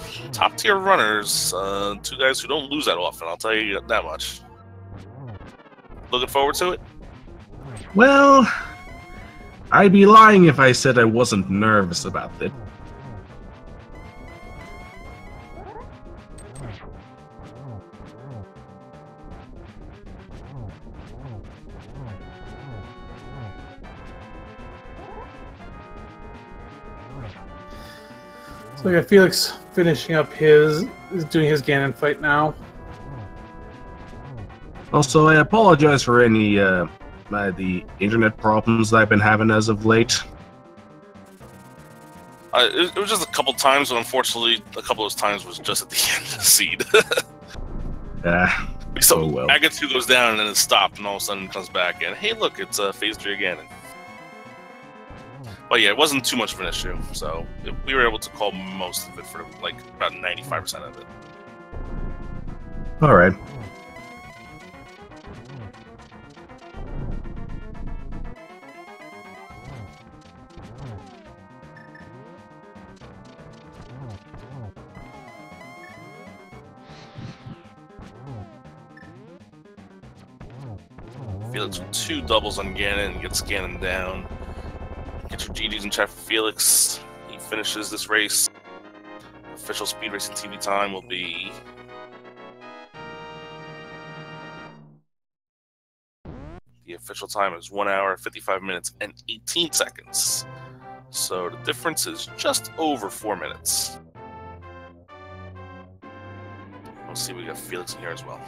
tier runners, 2 guys who don't lose that often, I'll tell you that much. Looking forward to it? Well, I'd be lying if I said I wasn't nervous about it. So we got Felix finishing up doing his Ganon fight now. Also, I apologize for any the internet problems I've been having as of late. It was just a couple times, but unfortunately, a couple of those times was just at the end of the seed. So well. Aga 2 goes down and then it stopped, and all of a sudden it comes back, and hey, look, it's phase 3 again. But yeah, it wasn't too much of an issue, so we were able to call most of it for like about 95% of it. All right. Felix with 2 doubles on Ganon and gets Ganon down. Get your GGs in chat for Felix. He finishes this race. Official Speed Racing TV time will be... The official time is 1 hour, 55 minutes, and 18 seconds. So the difference is just over 4 minutes. We'll see, we got Felix in here as well.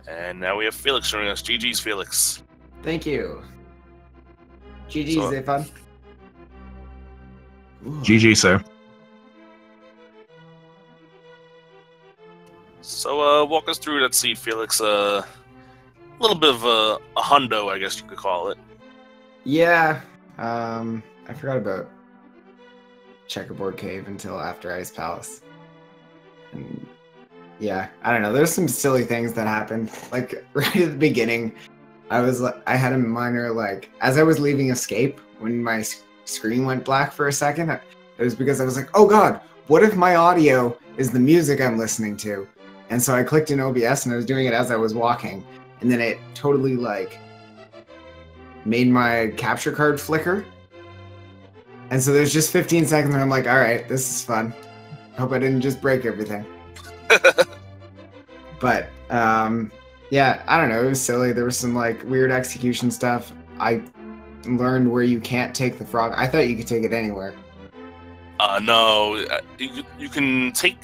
And now we have Felix joining us. GG's, Felix. Thank you. GG's, So- Zayfon. GG, sir. So, walk us through that seed, Felix. A little bit of a hundo, I guess you could call it. Yeah. I forgot about Checkerboard Cave until after Ice Palace. And yeah, I don't know. There's some silly things that happened. Like right at the beginning, I had a minor like as I was leaving Escape when my screen went black for a second. It was because I was like, oh god, what if my audio is the music I'm listening to? And so I clicked in OBS and I was doing it as I was walking, and then it totally like made my capture card flicker. And so there's just 15 seconds and I'm like, all right, this is fun. Hope I didn't just break everything. But yeah, I don't know. It was silly. There was some like weird execution stuff. I learned where you can't take the frog. I thought you could take it anywhere. No, you can take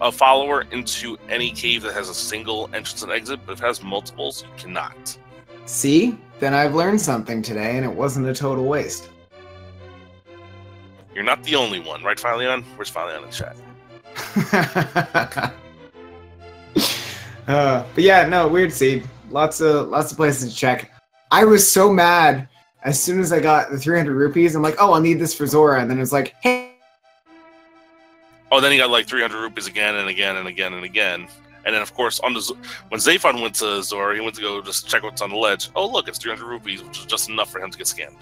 a follower into any cave that has a single entrance and exit, but if it has multiples, you cannot. See? Then I've learned something today, and it wasn't a total waste. You're not the only one, right, Fileon? Where's Fileon in chat? But yeah, no, weird seed. Lots of places to check. I was so mad as soon as I got the 300 rupees. I'm like, oh, I'll need this for Zora, and then it's like, hey. Oh, then he got like 300 rupees again and again and again and again. And then, of course, when Zayfon went to Zora, he went to go just check what's on the ledge. Oh, look, it's 300 rupees, which is just enough for him to get scammed.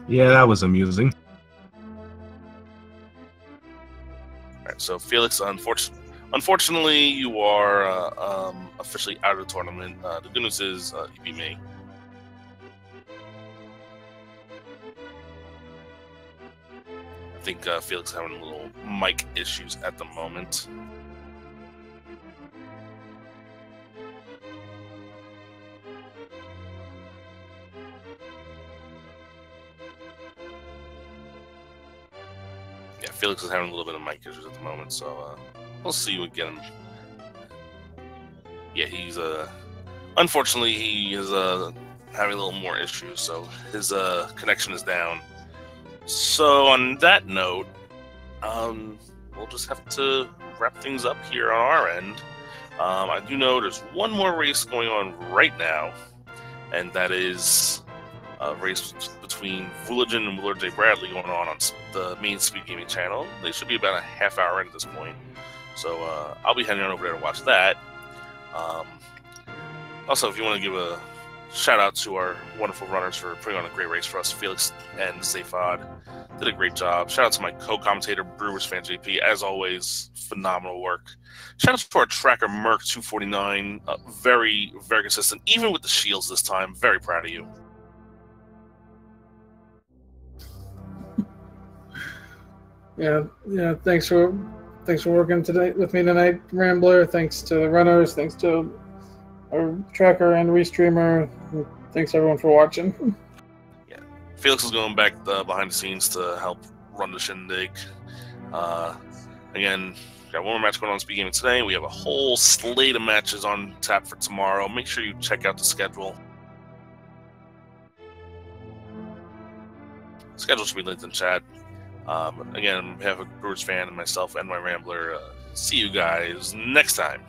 Yeah, that was amusing. All right, so Felix, unfortunately, you are officially out of the tournament. The good news is you beat me. I think Felix is having little mic issues at the moment. Yeah, Felix is having a little bit of mic issues at the moment, so we'll see you again. Yeah, he's unfortunately he is having a little more issues, so his connection is down. So on that note, we'll just have to wrap things up here on our end. I do know there's one more race going on right now, and that is a race between Vooligan and Willard J. Bradley going on the main Speed Gaming channel. They should be about a half hour in at this point, so I'll be heading on over there to watch that. Also, if you want to give a shout out to our wonderful runners for putting on a great race for us, Felix and Zayfod did a great job. Shout out to my co-commentator, Brewers fan JP, as always, phenomenal work. Shout out to our tracker, Merc 249, very, very consistent, even with the shields this time. Very proud of you. Yeah. Thanks for working today with me tonight, Rambler. Thanks to the runners. Thanks to our tracker and restreamer. Thanks everyone for watching. Yeah, Felix is going back behind the scenes to help run the shindig. Again, got one more match going on Speed Gaming today. We have a whole slate of matches on tap for tomorrow. Make sure you check out the schedule. Schedule should be linked in chat. Again, on behalf of Brewers fan and myself and my Rambler, see you guys next time.